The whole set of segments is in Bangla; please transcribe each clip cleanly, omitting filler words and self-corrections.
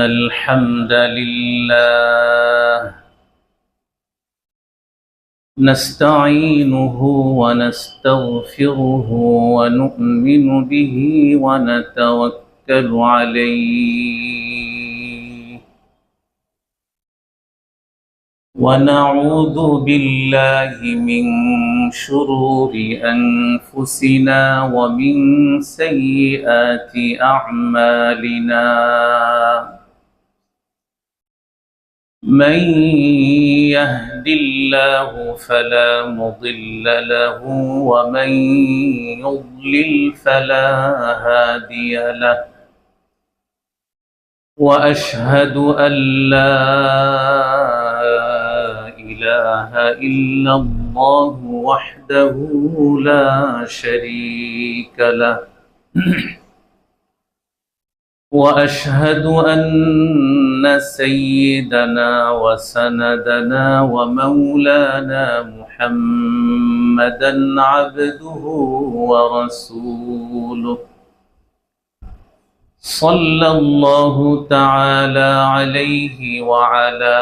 الحمد لله نستعينه ونستغفره ونؤمن به ونتوكل عليه ونعوذ بالله من شرور أنفسنا ومن سيئات أعمالنا من يهد الله فلا مضل له ومن يضلل فلا هادي له وأشهد أن لا إله إلا الله وحده لا شريك له وأشهد أن سيدنا وسندنا ومولانا محمدا عبده ورسوله صلى الله تعالى عليه وعلى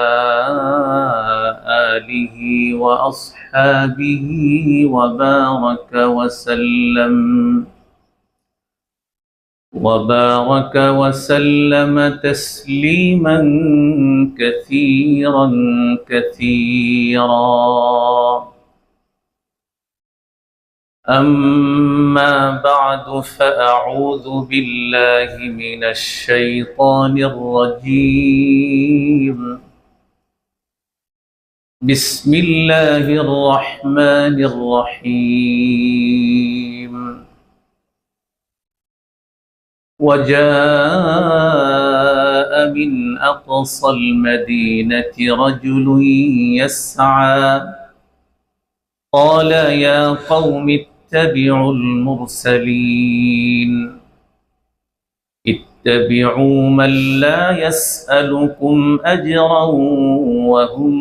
آله وأصحابه وبارك وسلم تسليما كثيرا أما بعد فأعوذ بالله من الشيطان الرجيم بسم الله الرحمن الرحيم وجاء من أقصى المدينة رجل يسعى قال يا قوم اتبعوا المرسلين اتبعوا من لا يسألكم أجرا وهم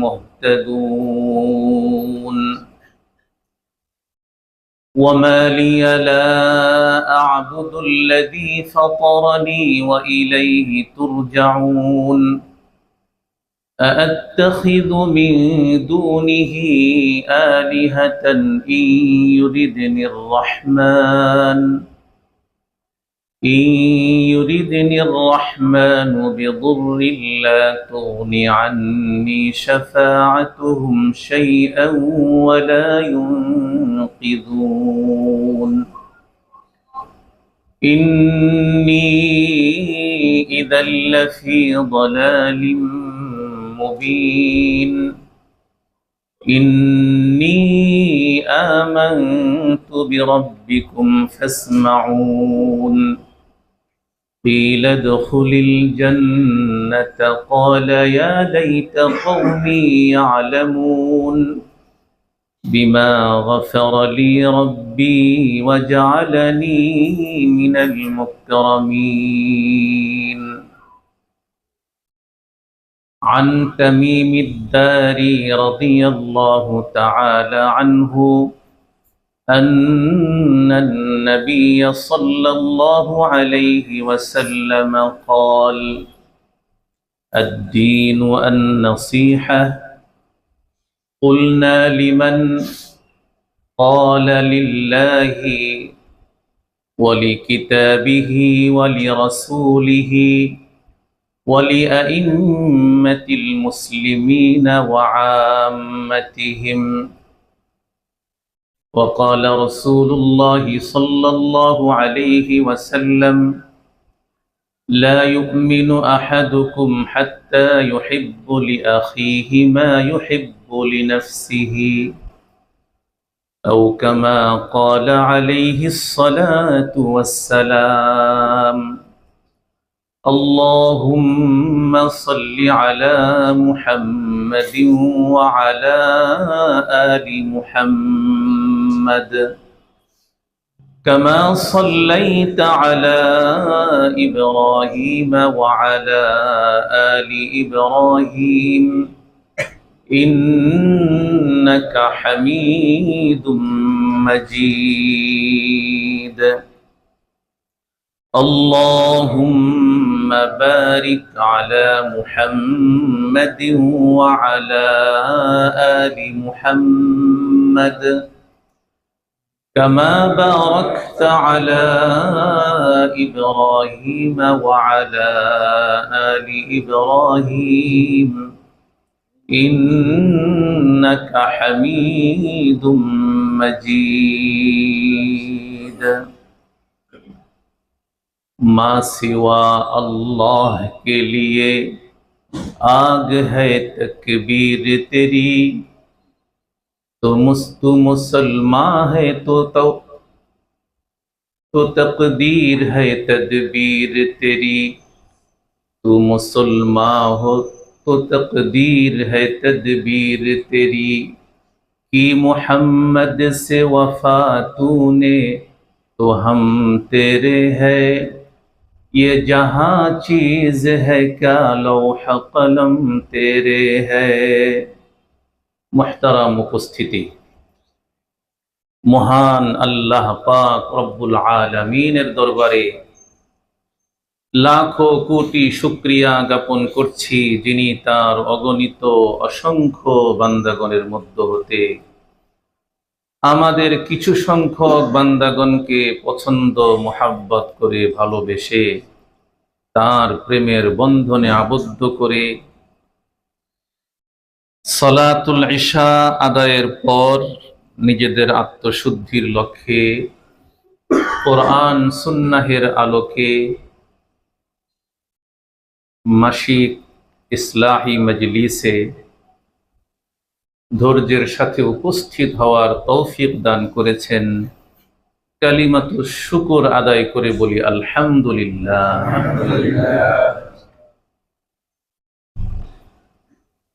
مهتدون وما لي لا أعبد الذي فطرني وإليه ترجعون أأتخذ من دونه آلهة إن يردني الرحمن بضر لا تغن عني شفاعتهم شيئا ولا ينقذون إني إذا لفي ضلال مبين إني آمنت بربكم فاسمعون قيل ادخل الجنة قال يا ليت قومي يعلمون بما غفر لي ربي وجعلني من المكرمين عن تميم الداري رضي الله تعالى عنه أن النبي صلى الله عليه وسلم قال الدين النصيحة قلنا لمن قال لله ولكتابه ولرسوله ولأئمة المسلمين وعامتهم وقال رسول الله صلى الله عليه وسلم لا يؤمن أحدكم حتى يحب لأخيه ما يحب لنفسه أو كما قال عليه الصلاة والسلام اللهم صل على محمد وعلى آل محمد كما صليت على إبراهيم وعلى آل إبراهيم إنك حميد مجيد اللهم بارك على محمد وعلى آل محمد كما باركت على إبراهيم وعلى آل إبراهيم إنك حميد مجيد ما सिवा अल्लाह के लिए आग है तकबीर तेरी तो मुसलमान है तो तकदीर है तदबीर तेरी तू मुसलमान हो तो तकदीर है तदबीर तेरी की मोहम्मद से वफा तूने तो हम तेरे हैं ये जहां चीज है क्या लौह कलम तेरे है। मुहतरम उपस्थिति, महान अल्लाह पाक रब्बुल आलमीনের দরবারে লাখো কোটি শুকরিয়া জ্ঞাপন করছি, যিনি তার অগণিত অসংখ্য বান্দাগণের মধ্য হতে আমাদের কিছু সংখ্যক বান্দাগণকে পছন্দ মোহাব্বত করে ভালোবেসে তার প্রেমের বন্ধনে আবদ্ধ করে সলাতুল ইশা আদায়ের পর নিজেদের আত্মশুদ্ধির লক্ষ্যে কোরআন সুন্নাহের আলোকে মাসিক ইসলাহি মজলিসে ধৈর্যের সাথে উপস্থিত হওয়ার তৌফিক দান করেছেন। কালিমাতু শুকর আদায় করে বলি আলহামদুলিল্লাহ।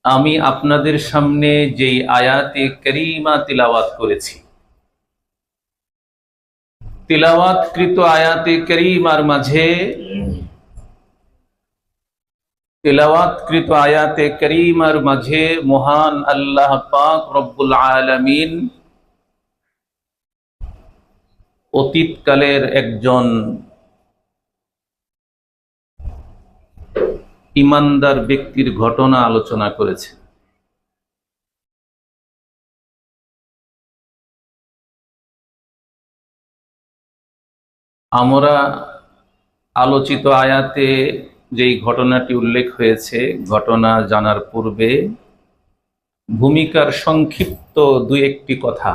আমি আপনাদের সামনে যেই আয়াতে কারিমা তিলাওয়াত করেছি, তিলাওয়াতকৃত আয়াতে কারিমার মাঝে তিলাওয়াতকৃত আয়াতে কারিমার মাঝে মহান আল্লাহ পাক রব্বুল আলামিন অতীতকালের একজন ইমানদার ব্যক্তির ঘটনা আলোচনা করেছে। আমরা আলোচিত আয়াতে যেই ঘটনাটি উল্লেখ হয়েছে, ঘটনা জানার পূর্বে ভূমিকার সংক্ষিপ্ত দুই একটি কথা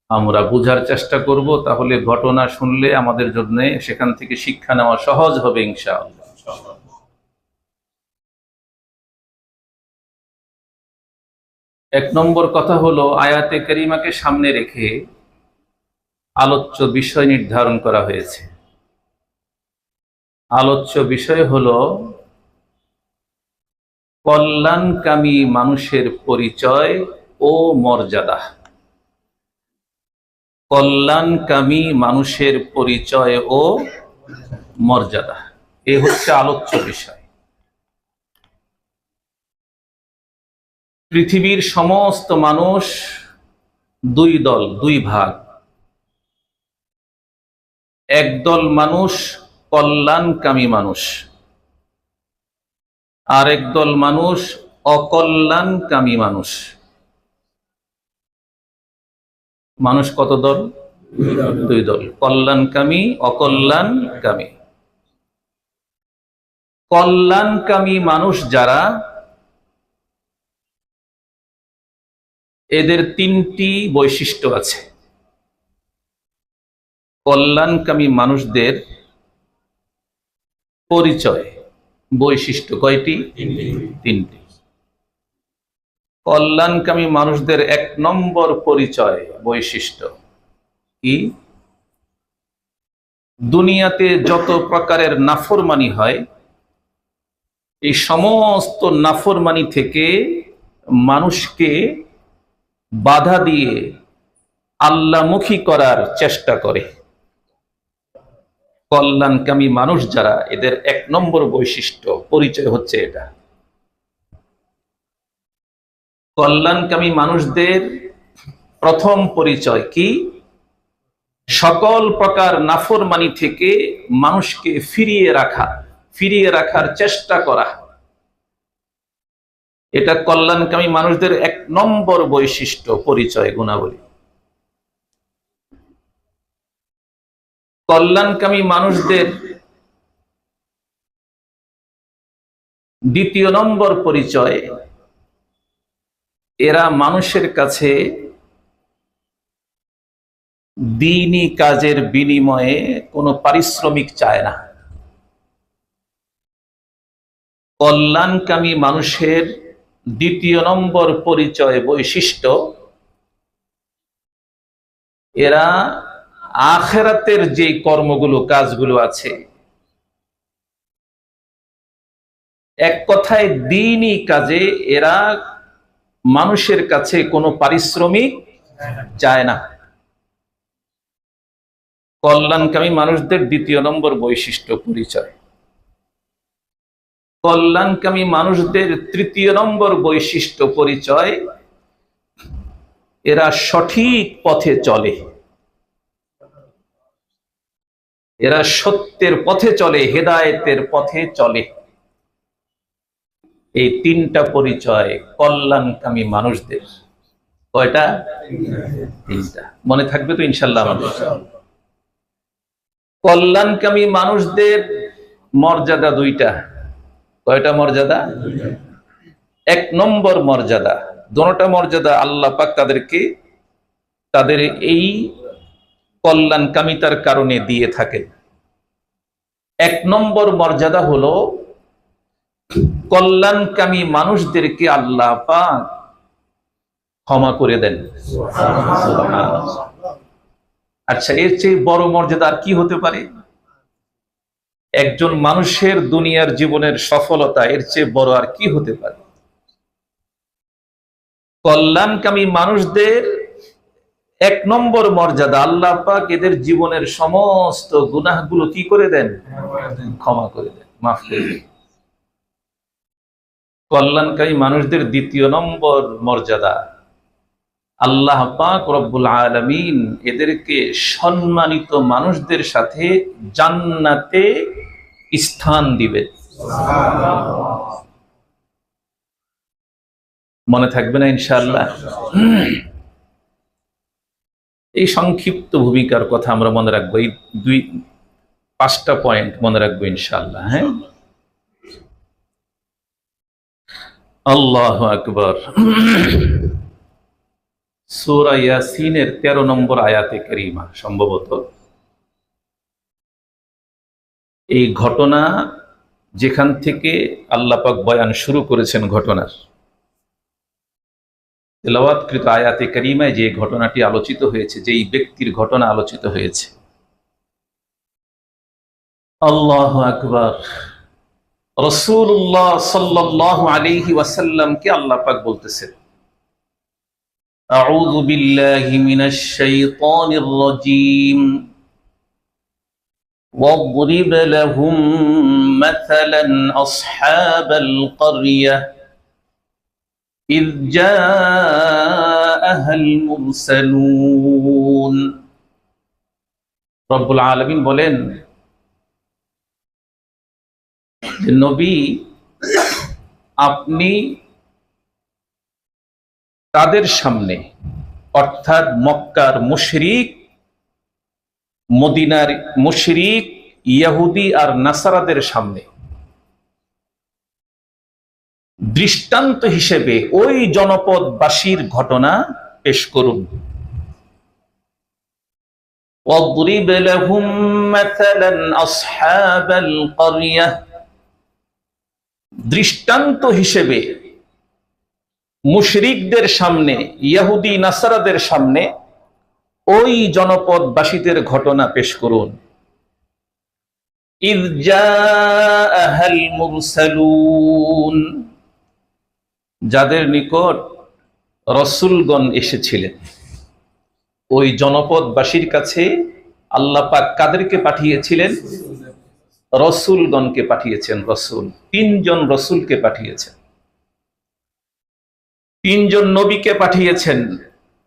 আমরা বোঝার চেষ্টা করব, তাহলে ঘটনা শুনলে আমাদের জন্য সেখান থেকে শিক্ষা নেওয়া সহজ হবে ইনশাআল্লাহ। এক নম্বর কথা হলো, আয়াতে কারিমাকে সামনে রেখে আলোচ্য বিষয় নির্ধারণ করা হয়েছে। আলোচ্য বিষয় হলো কল্যাণকামী মানুষের পরিচয় ও মর্যাদা। কল্যাণকামী মানুষের পরিচয় ও মর্যাদা, এ হচ্ছে আলোচ্য বিষয়। পৃথিবীর সমস্ত মানুষ দুই দল, দুই ভাগ। একদল মানুষ কল্যাণকামী মানুষ, আর একদল মানুষ অকল্যাণকামী মানুষ। মানুষ কত দল? দুই দল, কল্যাণকামী অকল্যাণকামী। কল্যাণকামী মানুষ যারা, এদের তিনটি বৈশিষ্ট্য আছে। কল্যাণকামী মানুষদের পরিচয়, বৈশিষ্ট্য কয়টি? তিনটি। কল্যাণকামী মানুষদের এক নম্বর পরিচয়, বৈশিষ্ট্য কি? দুনিয়াতে যত প্রকারের নাফরমানি হয়, এই সমস্ত নাফরমানি থেকে মানুষকে বাধা দিয়ে আল্লাহমুখী করার চেষ্টা করে। কল্যাণকামী মানুষ যারা, এদের এক নম্বর বৈশিষ্ট্য, পরিচয় হচ্ছে এটা। কল্যাণকামী মানুষদের প্রথম পরিচয় কি? সকল প্রকার নাফরমানি থেকে মানুষকে ফিরিয়ে রাখার চেষ্টা করা, এটা কল্যাণকামী মানুষদের 1 নম্বর বৈশিষ্ট্য, পরিচয়, গুণাবলী। কল্যাণকামী মানুষদের 2য় নম্বর পরিচয়, এরা মানুষের কাছে দ্বীনি কাজের বিনিময়ে কোনো পারিশ্রমিক চায় না। কল্যাণকামী মানুষের 2য় নম্বর পরিচয়, বৈশিষ্ট্য, এরা আখিরাতের যে কর্মগুলো, কাজগুলো আছে, এক কথায় দ্বীনি কাজে এরা মানুষের কাছে কোনো পারিশ্রমিক চায় না। কল্যাণকামী মানুষদের 2য় নম্বর বৈশিষ্ট্য, পরিচয়। কল্যাণকামী মানুষদের 3য় নম্বর বৈশিষ্ট্য, পরিচয়, এরা সঠিক পথে চলে, এরা সত্যের পথে চলে, হেদায়েতের পথে চলে। এই 3টা পরিচয় কল্যাণকামী মানুষদের। কয়টা? 3টা। মনে থাকবে তো ইনশাআল্লাহ আমাদের? কল্যাণকামী মানুষদের মর্যাদা 2টা। কয়টা মর্যাদা? 1 নম্বর মর্যাদা, দোনোটা মর্যাদা আল্লাহ পাক তাদেরকে তাদের এই কল্যাণকামিতার কারণে দিয়ে থাকেন। 1 নম্বর মর্যাদা হলো কল্যাণকামী মানুষদেরকে আল্লাহ পাক ক্ষমা করে দেন। আচ্ছা, এর চেয়ে বড় মর্যাদা আর কি হতে পারে? একজন মানুষের দুনিয়ার জীবনের সফলতা এর চেয়ে বড় আর কি হতে পারে? কল্যাণকামী মানুষদের 1 নম্বর মর্যাদা, আল্লাহ পাক এদের জীবনের সমস্ত গুনাহগুলো কি করে দেন? ক্ষমা করে দেন, মাফ করে দেন। কল্যাণকামী মানুষদের 2য় নম্বর মর্যাদা, আল্লাহ পাক রব্বুল আলামিন এদেরকে সম্মানিত মানুষদের সাথে জান্নাতে স্থান দিবেন। মনে থাকবে না ইনশাআল্লাহ? এই সংক্ষিপ্ত ভূমিকার কথা আমরা মনে রাখবো, এই 5টা পয়েন্ট মনে রাখবো ইনশাআল্লাহ। হ্যাঁ, আল্লাহু আকবার। সূরা ইয়াসিনের 13 নম্বর আয়াতে কারিমা, সম্ভবত এই ঘটনা যেখান থেকে আল্লাহ পাক বয়ান শুরু করেছেন, ঘটনার তেলাওয়াতকৃত আয়াতে কারিমায় যে ঘটনাটি আলোচিত হয়েছে, যেই ব্যক্তির ঘটনা আলোচিত হয়েছে, আল্লাহু আকবার, রাসূলুল্লাহ সাল্লাল্লাহু আলাইহি ওয়াসাল্লামকে আল্লাহ পাক বলতেছেন, আউযু বিল্লাহি মিনাশ শাইতানির রাজীম, واضرب لهم مثلا أصحاب القرية إذ جاءها المرسلون। রব্বুল আলামিন বলেন, নবী আপনি তাদের সামনে, অর্থাৎ মক্কার মুশরিক, মদিনার মুশরিক, ইহুদি আর নাসারাদের সামনে দৃষ্টান্ত হিসেবে ওই জনপদবাসীর ঘটনা পেশ করুন। واضرب لهم مثلا أصحاب القرية, দৃষ্টান্ত হিসেবে মুশরিকদের সামনে, ইহুদি নাসারাদের সামনে ওই জনপদবাসীদের ঘটনা পেশ করুন। ইয জাআহাল মুরসালুন, যাদের নিকট রাসূলগণ এসেছিলেন। ওই জনপদবাসীর কাছে আল্লাহ পাক কাদেরকে পাঠিয়েছিলেন? রাসূলগণকে পাঠিয়েছেন। রাসূল 3 জন রাসূলকে পাঠিয়েছেন, 3 জন নবীকে পাঠিয়েছেন।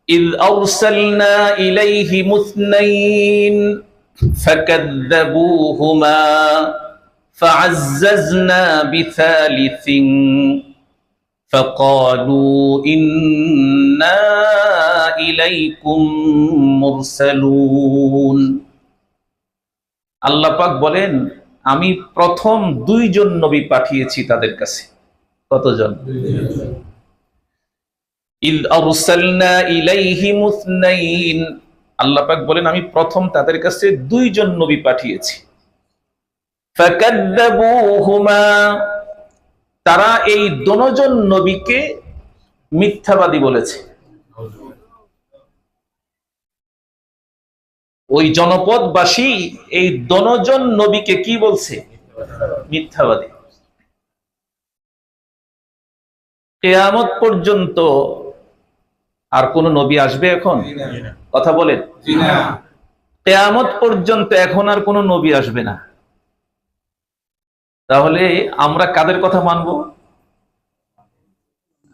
إذ أرسلنا إليهم اثنين فكذبوهما فعززنا بثالث فقالوا إنا إليكم مرسلون। আল্লাহ পাক বলেন, আমি প্রথম দুইজন নবী পাঠিয়েছি তাদের কাছে। কতজন? ইদ আরসালনা ইলাইহিম ইসনাইন, আল্লাহ পাক বলেন আমি প্রথম তাদের কাছে দুইজন নবী পাঠিয়েছি। ফাকাযযাবুহুমা, তারা এই দুজন নবীকে মিথ্যাবাদী বলেছে। ওই জনপদবাসী এই দুজন নবীকে কি বলছে? মিথ্যাবাদী। কিয়ামত পর্যন্ত আর কোন নবী আসবে এখন? কথা বলেন। কিয়ামত পর্যন্ত এখন আর কোন নবী আসবে না। তাহলে আমরা কাদের কথা মানবো?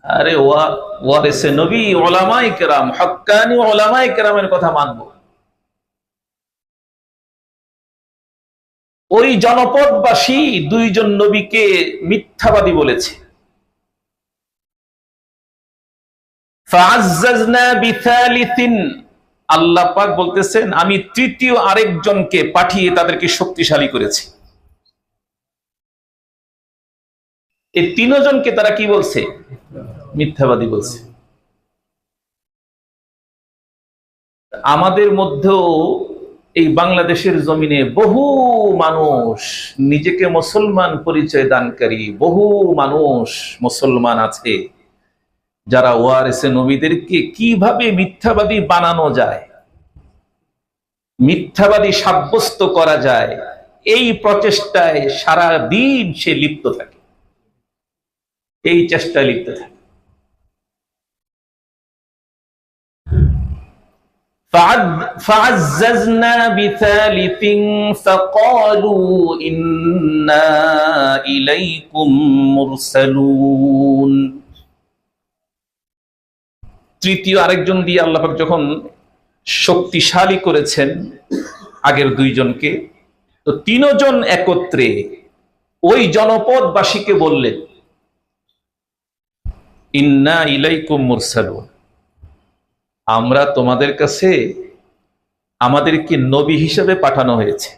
আরে ওয়ারিসে নবী, উলামায়ে কেরাম, হক্কানি উলামায়ে কেরামের কথা মানবো। ওই জনপদবাসী দুইজন নবীকে মিথ্যাবাদী বলেছে। ফাআজ্জাজনা বিথালিসিন, আল্লাহ পাক বলতেছেন আমি তৃতীয় আরেকজনকে পাঠিয়ে তাদেরকে শক্তিশালী করেছি। এই তিনজনকে তারা কি বলছে? মিথ্যাবাদী বলছে। আমাদের মধ্যেও এই বাংলাদেশের জমিনে বহু মানুষ নিজেকে মুসলমান পরিচয় দানকারী, বহু মানুষ মুসলমান আছে যারা ওয়ারিসে নবীদেরকে কিভাবে মিথ্যাবাদী বানানো যায়, মিথ্যাবাদী সাব্যস্ত করা যায়, এই প্রচেষ্টায় সারা দিন সে লিপ্ত থাকে, এই চেষ্টায় লিপ্ত থাকে। فعززنا بثالث فقالوا إنا إليكم مرسلون। তৃতীয় আরেকজন দিয়ে আল্লাহ পাক যখন শক্তিশালী করেছেন আগের দুইজনকে, তো তিনজন একত্রে ওই জনপদবাসীকে বললেন ইন্না ইলাইকুম মুরসালুন, আমরা তোমাদের কাছে, আমাদেরকে নবী হিসেবে পাঠানো হয়েছে,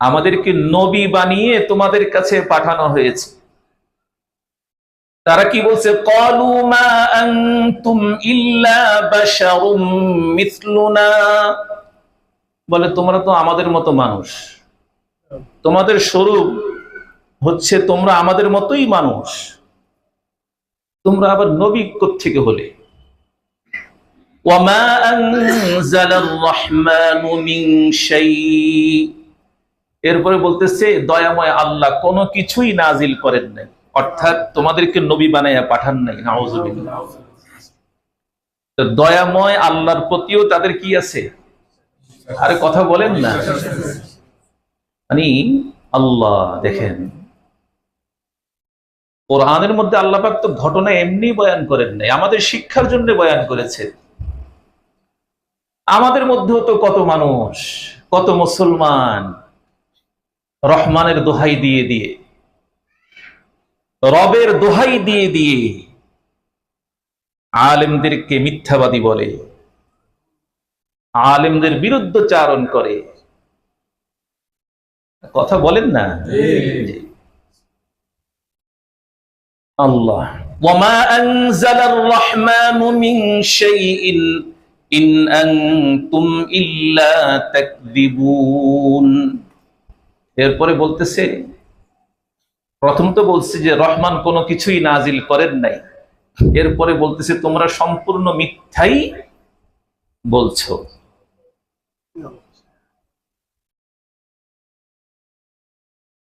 আমাদেরকে নবী বানিয়ে তোমাদের কাছে পাঠানো হয়েছে। তারা কি বলছে? ক্বালু মা আনতুম ইল্লা বাশারুম মিসলুনা, বলে তোমরা তো আমাদের মতো মানুষ, তোমাদের স্বরূপ হচ্ছে তোমরা আমাদের মতোই মানুষ, তোমরা আবার নবী কোত্থেকে হলে? ওয়ামা আনজালার রহমানু মিন শাই, এরপরে বলতেছে দয়াময় আল্লাহ কোনো কিছুই নাজিল করেন নাই, অর্থাৎ তোমাদেরকে নবী বানাইয়া পাঠান নাই। নাউযুবিল্লাহ। তো দয়াময় আল্লাহর প্রতিও তাদের কি আছে? আরে কথা বলেন না। মানে আল্লাহ দেখেন, কোরআনের মধ্যে আল্লাহ পাক তো ঘটনা এমনি বয়ান করেন নাই, আমাদের শিক্ষার জন্য বয়ান করেছেন। আমাদের মধ্যেও তো কত মানুষ, কত মুসলমান রহমানের দোহাই দিয়ে দিয়ে, রবের দোহাই দিয়ে দিয়ে আলেমদেরকে মিথ্যাবাদী বলে, আলেমদের বিরুদ্ধচারণ করে। কথা বলেন না। আল্লাহ ওয়ামা আনজালার রহমানু মিন শাইইন ইন আনতুম ইল্লা তাকযিবুন। এরপরে বলতেছে, প্রথম তো বলছে যে রহমান কোনো কিছুই নাজিল করেন নাই, এরপরে বলতেছে তোমরা সম্পূর্ণ মিথ্যাই বলছো।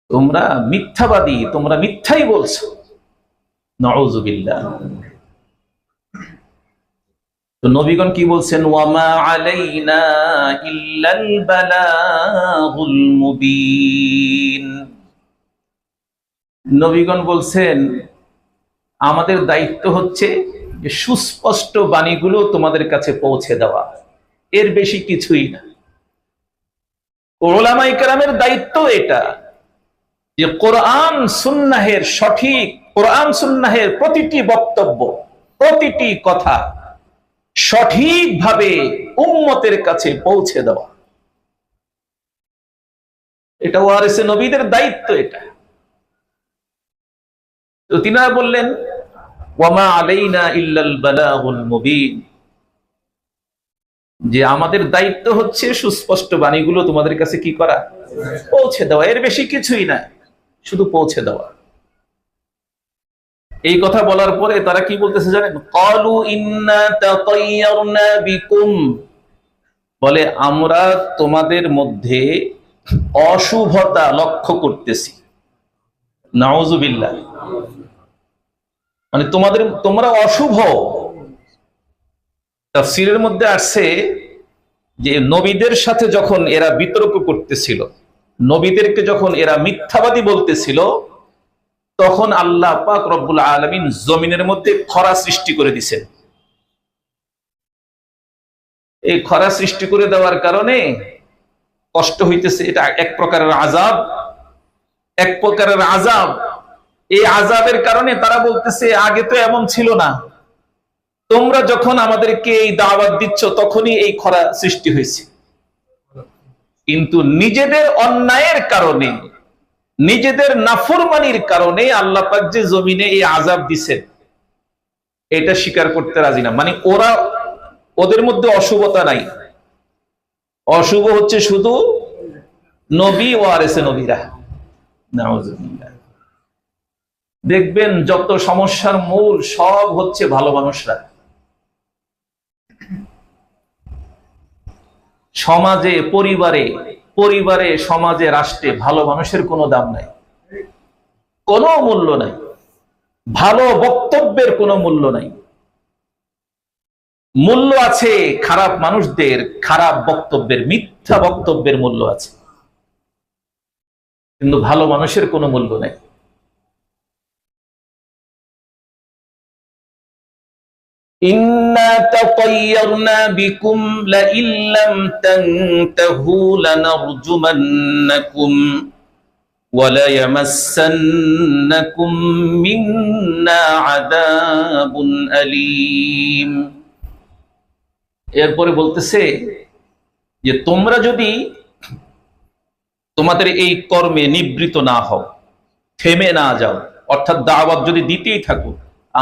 তোমরা মিথ্যাবাদী, তোমরা মিথ্যাই বলছো। নাউযুবিল্লাহ। তো নবীগণ কি বলছেন? ওয়ামা আলাইনা ইল্লাল বালাগুল মুবিন। নবীগণ বলছেন আমাদের দায়িত্ব হচ্ছে যে সুস্পষ্ট বাণীগুলো তোমাদের কাছে পৌঁছে দেওয়া, এর বেশি কিছুই না। উলামায়ে কেরামের দায়িত্ব এটা, যে কোরআন সুন্নাহের সঠিক, কোরআন সুন্নাহের প্রতিটি বক্তব্য, প্রতিটি কথা সঠিকভাবে উম্মতের কাছে পৌঁছে দেওয়া। এটা ওয়ারিসে নবীদের দায়িত্ব। এটা তো তিনারা বললেন, ওয়ামা আলাইনা ইল্লাল বালাগুল মুবিন, যে আমাদের দায়িত্ব হচ্ছে সুস্পষ্ট বাণীগুলো তোমাদের কাছে কি করা, পৌঁছে দেওয়া, এর বেশি কিছুই না, শুধু পৌঁছে দেওয়া। এই কথা বলার পরে তারা কি বলতেছে জানেন? ক্বালু ইন্না তাতায়্যারনা বিকুম, বলে আমরা তোমাদের মধ্যে অশুভতা লক্ষ্য করতেছি। নাউযুবিল্লাহ, মানে তোমরা অশুভ। তাফসীরের মধ্যে আসছে যে নবীদের সাথে যখন এরা বিতর্ক করতেছিল, নবীদেরকে যখন এরা মিথ্যাবাদী বলতেছিল, তখন আল্লাহ পাক রব্বুল আলামিন জমিনের মধ্যে খরা সৃষ্টি করে দিয়েছেন। এই খরা সৃষ্টি করে দেওয়ার কারণে কষ্ট হইতেছে, এটা এক প্রকারের আযাব, এক প্রকারের আযাব। এই আযাবের কারণে তারা বলতেছে আগে তো এমন ছিল না, তোমরা যখন আমাদেরকে এই দাওয়াত দিচ্ছ তখনই এই খরা সৃষ্টি হয়েছে। কিন্তু নিজেদের অন্যায়ের কারণে, নিজেদের নাফরমানির কারণে আল্লাহ পাক যে জমিনে এই আযাব দিছেন, এটা স্বীকার করতে রাজি না। মানে ওদের মধ্যে অশুভতা নাই, অশুভ হচ্ছে শুধু নবী ওয়ারিসে নবীরা। নাউযুবিল্লাহ। দেখবেন যত সমস্যার মূল সব হচ্ছে ভালো মানুষরা। সমাজে, পরিবারে, সমাজে, রাষ্ট্রে ভালো মানুষের কোনো দাম নাই, কোনো মূল্য নাই। ভালো বক্তব্যের কোনো মূল্য নাই। মূল্য আছে খারাপ মানুষদের, খারাপ বক্তব্যের, মিথ্যা বক্তব্যের মূল্য আছে, কিন্তু ভালো মানুষের কোনো মূল্য নাই। ইন্না তাতায়্যারনা বিকুম লাইন লাম তানতাহু লানারজুমান্নাকুম ওয়া লায়ামাসসান্নাকুম মিন্না আযাবুন আলীম। এরপরে বলতেছে যে তোমরা যদি তোমাদের এই কর্মে নিবৃত না হও, থেমে না যাও, অর্থাৎ দাওয়াত যদি দিতেই থাকো,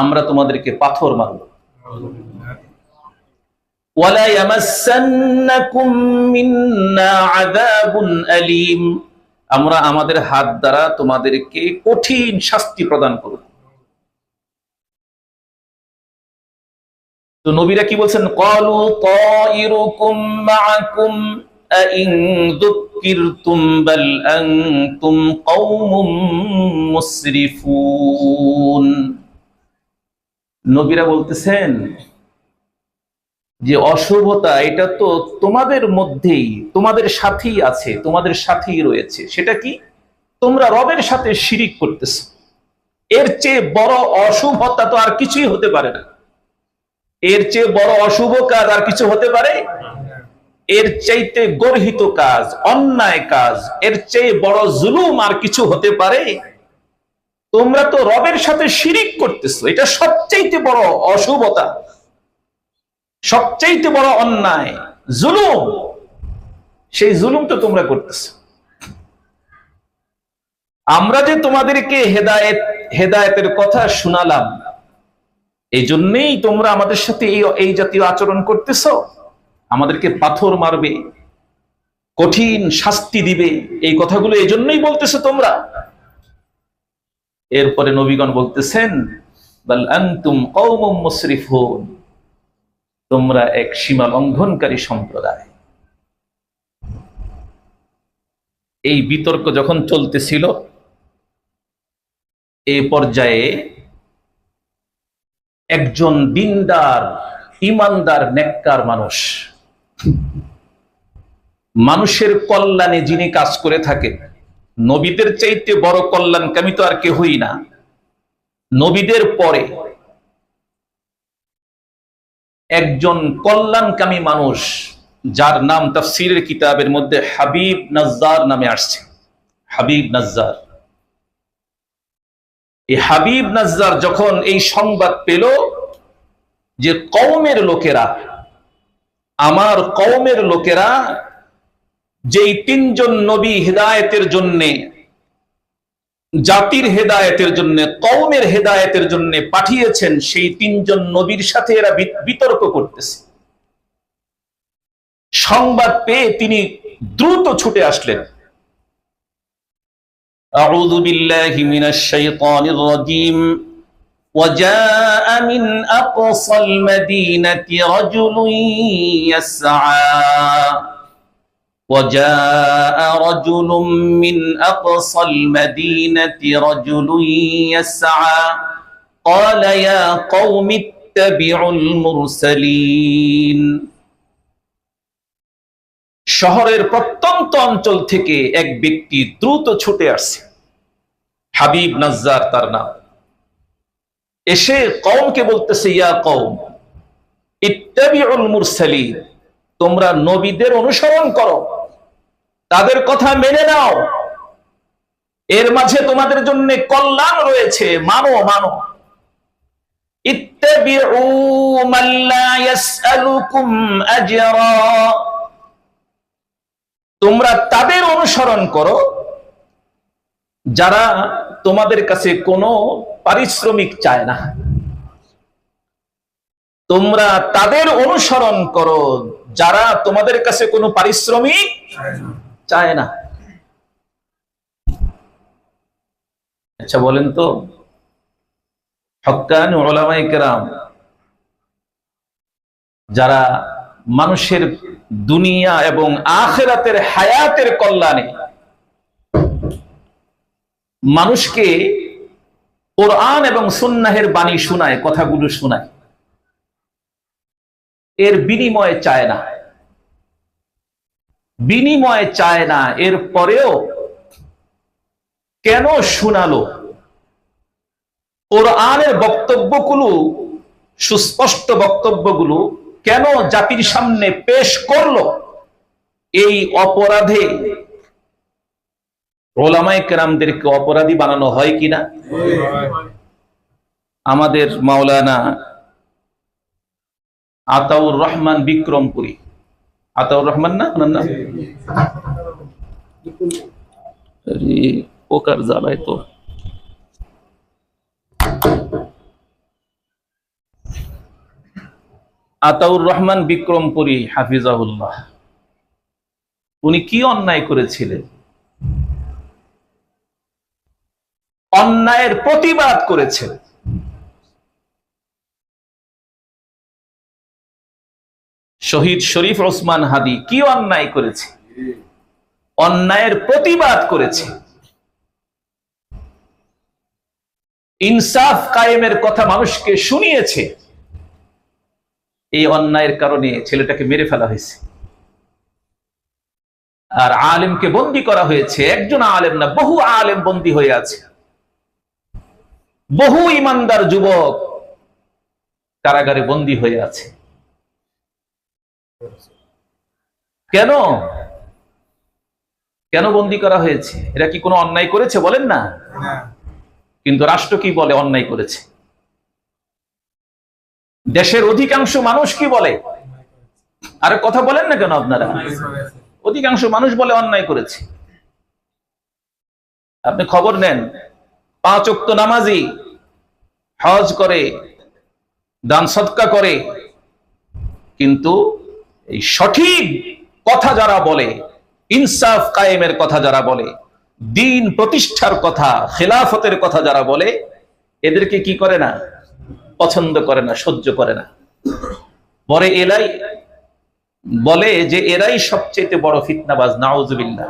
আমরা তোমাদেরকে পাথর মারব। ওয়ালা ইয়ামাসসান্নাকুম মিন্না আযাবুন আলীম, আমরা আমাদের হাত দ্বারা তোমাদেরকে কঠিন শাস্তি প্রদান করব। তো নবীরা কি বলছেন? ক্বালু তায়িরুকুম মাআকুম আইন যুক্কিরতুম বাল আনতুম কওমুম মুসরিফুন। নবীরা বলতেছেন যে অশুভতা এটা তো তোমাদের মধ্যেই, তোমাদের সাথেই আছে, তোমাদের সাথেই রয়েছে। সেটা কি? তোমরা রবের সাথে শিরিক করতেছো। এর চেয়ে বড় অশুভতা তো আর কিছুই হতে পারে না। এর চেয়ে বড় অশুভ কাজ আর কিছু হতে পারে? এর চাইতে গর্হিত কাজ, অন্যায় কাজ, এর চেয়ে বড় জুলুম আর কিছু হতে পারে? তোমরা তো রবের সাথে শিরিক করতেছো, এটা সবচাইতে বড় অশুভতা, সবচাইতে বড় অন্যায়, জুলুম। সেই তো তোমরা করতেছো। আমরা যে তোমাদেরকে হেদায়েতের কথা শুনালাম, এই জন্যই তোমরা আমাদের সাথে এই জাতীয় আচরণ করতেছো, আমাদেরকে পাথর মারবে, কঠিন শাস্তি দিবে, এই কথাগুলো এই জন্যই বলতেছো তোমরা। এরপরে নবীগণ বলতেছেন, বাল আনতুম কওমুম মুসরিফুন, তোমরা এক সীমা লঙ্ঘনকারী সম্প্রদায়। এই বিতর্ক যখন চলতেছিল, এই পর্যায়ে একজন দিনদার, ইমানদার, নেককার মানুষ, মানুষের কল্যাণে যিনি কাজ করে থাকেন, নবীদের চাইতে বড় কল্যাণকামী তো আর কেহই না। নবীদের পরে একজন কল্যাণকামী মানুষ, যার নাম তাফসীরের কিতাবের মধ্যে হাবিব নাজ্জার নামে আসছে। হাবিব নাজ্জার, এই হাবিব নাজ্জার যখন এই সংবাদ পেল যে কওমের লোকেরা, আমার কওমের লোকেরা যেই তিনজন নবী হেদায়েতের জন্য, জাতির হেদায়েতের জন্য, কওমের হেদায়েতের জন্য পাঠিয়েছেন, সেই তিনজন নবীর সাথে এরা বিতর্ক করতেছে। সংবাদ পেয়ে তিনি দ্রুত ছুটে আসলেন। আউযু বিল্লাহি মিনাশ শাইতানির রাজীম। وجاء من أقصى المدينة رجل يسعى وجاء رجل من أقصى المدينة رجل يسعى قال يا قوم اتبعوا المرسلين। শহরের প্রত্যন্ত অঞ্চল থেকে এক ব্যক্তি দ্রুত ছুটে আসছে, হাবিব নাজ্জার তার নাম। এসে কওমকে বলতেছে, ইয়া কওম ইত্তাবিউল মুরসালিন, তোমরা নবীদের অনুসরণ করো, তাদের কথা মেনে নাও, এর মাঝে তোমাদের জন্য কল্যাণ রয়েছে, মানো মানো। ইত্তাবিউ মান লা ইয়াসআলুকুম আজরা, তোমরা তাদের অনুসরণ করো যারা তোমাদের কাছে কোনো পারিশ্রমিক চায় না। তোমরা তাদের অনুসরণ করো যারা তোমাদের কাছে কোনো পারিশ্রমিক চায় না। আচ্ছা বলেন তো, হক্কানি উলামায়ে কেরাম যারা মানুষের দুনিয়া এবং আখিরাতের হায়াতের কল্যাণে মানুষকে কোরআন এবং সুন্নাহের বাণী শোনায়, কথাগুলো শোনায়, এর বিনিময়ে চায় না, বিনিময়ে চায় না, এর পরেও কেন শোনালো? কোরআনের বক্তব্যগুলো, সুস্পষ্ট বক্তব্যগুলো কেন জাতির সামনে পেশ করলো? এই অপরাধে উলামায়ে কেরামদেরকে অপরাধী বানানো হয় কিনা? আমাদের মাওলানা আতাউর রহমান বিক্রমপুরী, আতাউর রহমান না ওনার নাম, ওকার জ্বালায় তো, আতাউর রহমান বিক্রমপুরী হাফিজাহুল্লাহ, উনি কি অন্যায় করেছিলেন? অন্যায়ের প্রতিবাদ করেছেন। শহীদ শরীফ ওসমান হাদি কি অন্যায় করেছে? অন্যায়ের প্রতিবাদ করেছে। ইনসাফ কায়েমের কথা মানুষকে শুনিয়েছে। এই অন্যায়ের কারণে ছেলেটাকে মেরে ফেলা হয়েছে, আর আলেমকে বন্দী করা হয়েছে। একজন আলেম না, বহু আলেম বন্দী হয়ে আছে, বহু ইমানদার যুবক কারাগারে বন্দী হয়ে আছে। কেন কেন বন্দী করা হয়েছে? এরা কি কোনো অন্যায় করেছে? বলেন না। কিন্তু রাষ্ট্র কি বলে? অন্যায় করেছে। দেশের অধিকাংশ মানুষ কি বলে? আরে কথা বলেন না কেন আপনারা? অধিকাংশ মানুষ বলে অন্যায় করেছে। আপনি খবর নেন, 5 ওয়াক্ত নামাজি, হজ করে, দান সদকা করে, কিন্তু এই সঠিক কথা যারা বলে, ইনসাফ কায়েমের কথা যারা বলে, দ্বীন প্রতিষ্ঠার কথা, খেলাফতের কথা যারা বলে, এদেরকে কি করে না? পছন্দ করে না, সহ্য করে না। পরে এলাই বলে যে এরাই সবচেয়ে বড় ফিতনাবাজ, নাউজুবিল্লাহ।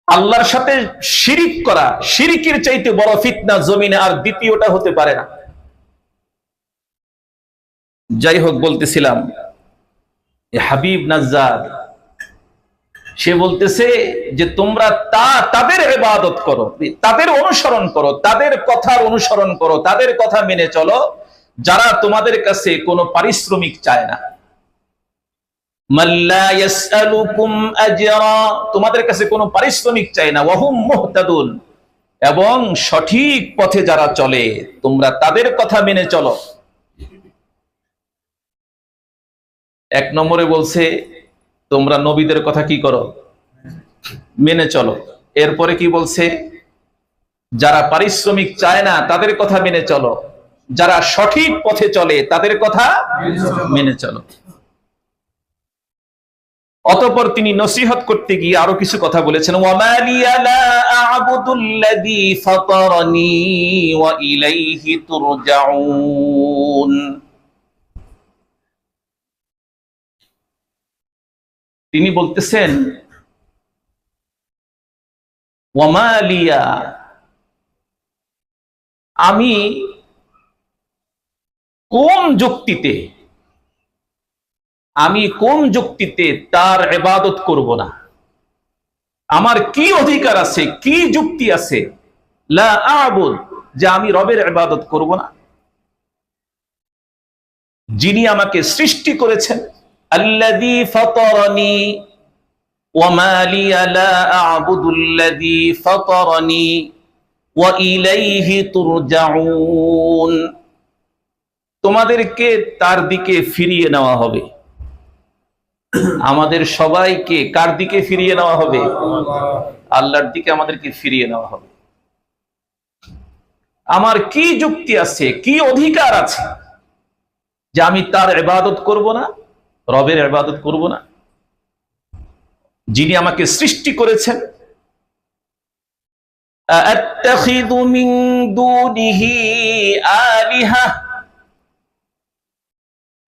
আল্লাহর সাথে শিরিক করা, শিরিকের চাইতে বড় ফিতনা জমিনে আর দ্বিতীয়টা হতে পারে না। যাই হোক, বলতেছিলাম হাবিব নাজ্জার, সে বলতেছে যে তোমরা তাদের ইবাদত করো, তাদের অনুসরণ করো, তাদের কথার অনুসরণ করো, তাদের কথা মেনে চলো, যারা তোমাদের কাছে কোনো পারিশ্রমিক চায় না। মাল্লা ইয়াসআলুকুম আজরা, তোমাদের কাছে কোনো পারিশ্রমিক চায় না। ওয়াহুম মুহতাদুন, এবং সঠিক পথে যারা চলে তোমরা তাদের কথা মেনে চলো। এক নম্বরে বলছে তোমরা নবীদের কথা কি করো? মেনে চলো। এরপরে কি বলছে? যারা পারিশ্রমিক চায় না তাদের কথা মেনে চলো, যারা সঠিক পথে চলে তাদের কথা মেনে চলো। অতঃপর তিনি নসিহত করতে গিয়ে আরো কিছু কথা বলেছেন। ওয়ামা লিয়া লা আ'বুদুল্লাযী ফাতারানী ওয়া ইলাইহি তুরজাউন। তিনি বলতেছেন ওয়ামা লিয়া, আমি কোন যুক্তিতে তার ইবাদত করব না? আমার কি অধিকার আছে, কি যুক্তি আছে লা আ'বুদ, যে আমি রবের ইবাদত করব না, যিনি আমাকে সৃষ্টি করেছেন। আল্লাযী ফাতারানী ওয়ামা লিয়া লা আ'বুদুল্লাযী ফাতারানী ওয়া ইলাইহি তুরজাউন। তোমাদেরকে তার দিকে ফিরিয়ে নেওয়া হবে। আমাদের সবাইকে কার দিকে ফিরিয়ে নেওয়া হবে? আল্লাহর দিকে আমাদেরকে ফিরিয়ে নেওয়া হবে। আমার কি যুক্তি আছে, কি অধিকার আছে যে আমি তার ইবাদত করব না, রবের ইবাদত করব না, যিনি আমাকে সৃষ্টি করেছেন। আত্তাখিযু মিন দুনিহি আলিহা,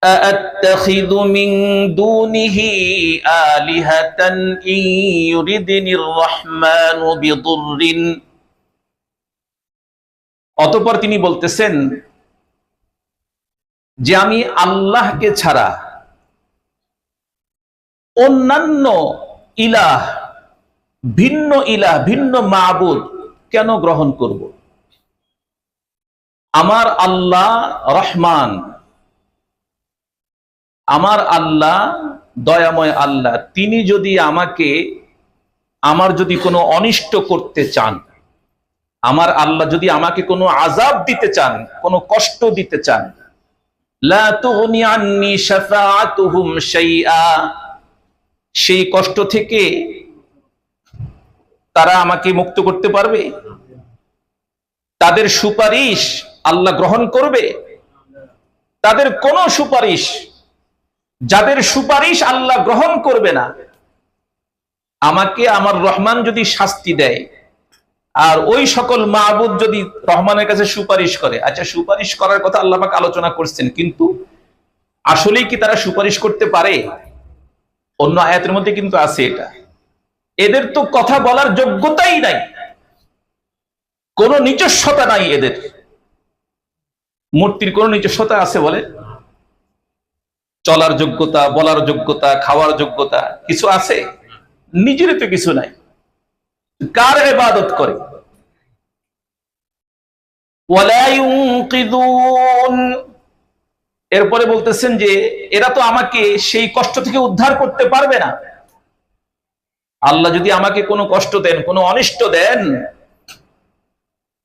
أأتخذ من دونه آلهة إن يردني الرحمن بضر। অতঃপর তিনি বলতেছেন যে আমি আল্লাহকে ছাড়া অন্যান্য ভিন্ন মাবুদ কেন গ্রহণ করব? আমার আল্লাহ রহমান, আমার আল্লাহ দয়াময় আল্লাহ, তিনি যদি আমার যদি কোনো অনিষ্ট করতে চান, আমার আল্লাহ যদি আমাকে কোনো আযাব দিতে চান, কোনো কষ্ট দিতে চান, লা তুগনি আন্নি শাফাআতুহুম শাইআ, সেই কষ্ট থেকে তারা আমাকে মুক্ত করতে পারবে? তাদের সুপারিশ আল্লাহ গ্রহণ করবে? তাদের কোন সুপারিশ, যাদের সুপারিশ আল্লাহ গ্রহণ করবে না, আমাকে আমার রহমান যদি শাস্তি দেয়, আর ওই সকল মাবুদ যদি রহমানের কাছে সুপারিশ করে, আচ্ছা সুপারিশ করার কথা আল্লাহ পাক আলোচনা করছেন, কিন্তু আসলেই কি তারা সুপারিশ করতে পারে? অন্য আয়াতের মধ্যে কিন্তু আছে এটা। এদের তো কথা বলার যোগ্যতাই নাই, কোনো নিজস্বতা নাই এদের। মূর্তির কোন নিজস্বতা আছে বলে? চলার যোগ্যতা, বলার যোগ্যতা, খাওয়ার যোগ্যতা কিছু আছে? নিজের তো কিছু নাই, কার ইবাদত করে? ওয়ালা ইউনকিযুন। এরপরে বলতেছেন যে এরা তো আমাকে সেই কষ্ট থেকে উদ্ধার করতে পারবে না। আল্লাহ যদি আমাকে কোনো কষ্ট দেন, কোনো অনিষ্ট দেন,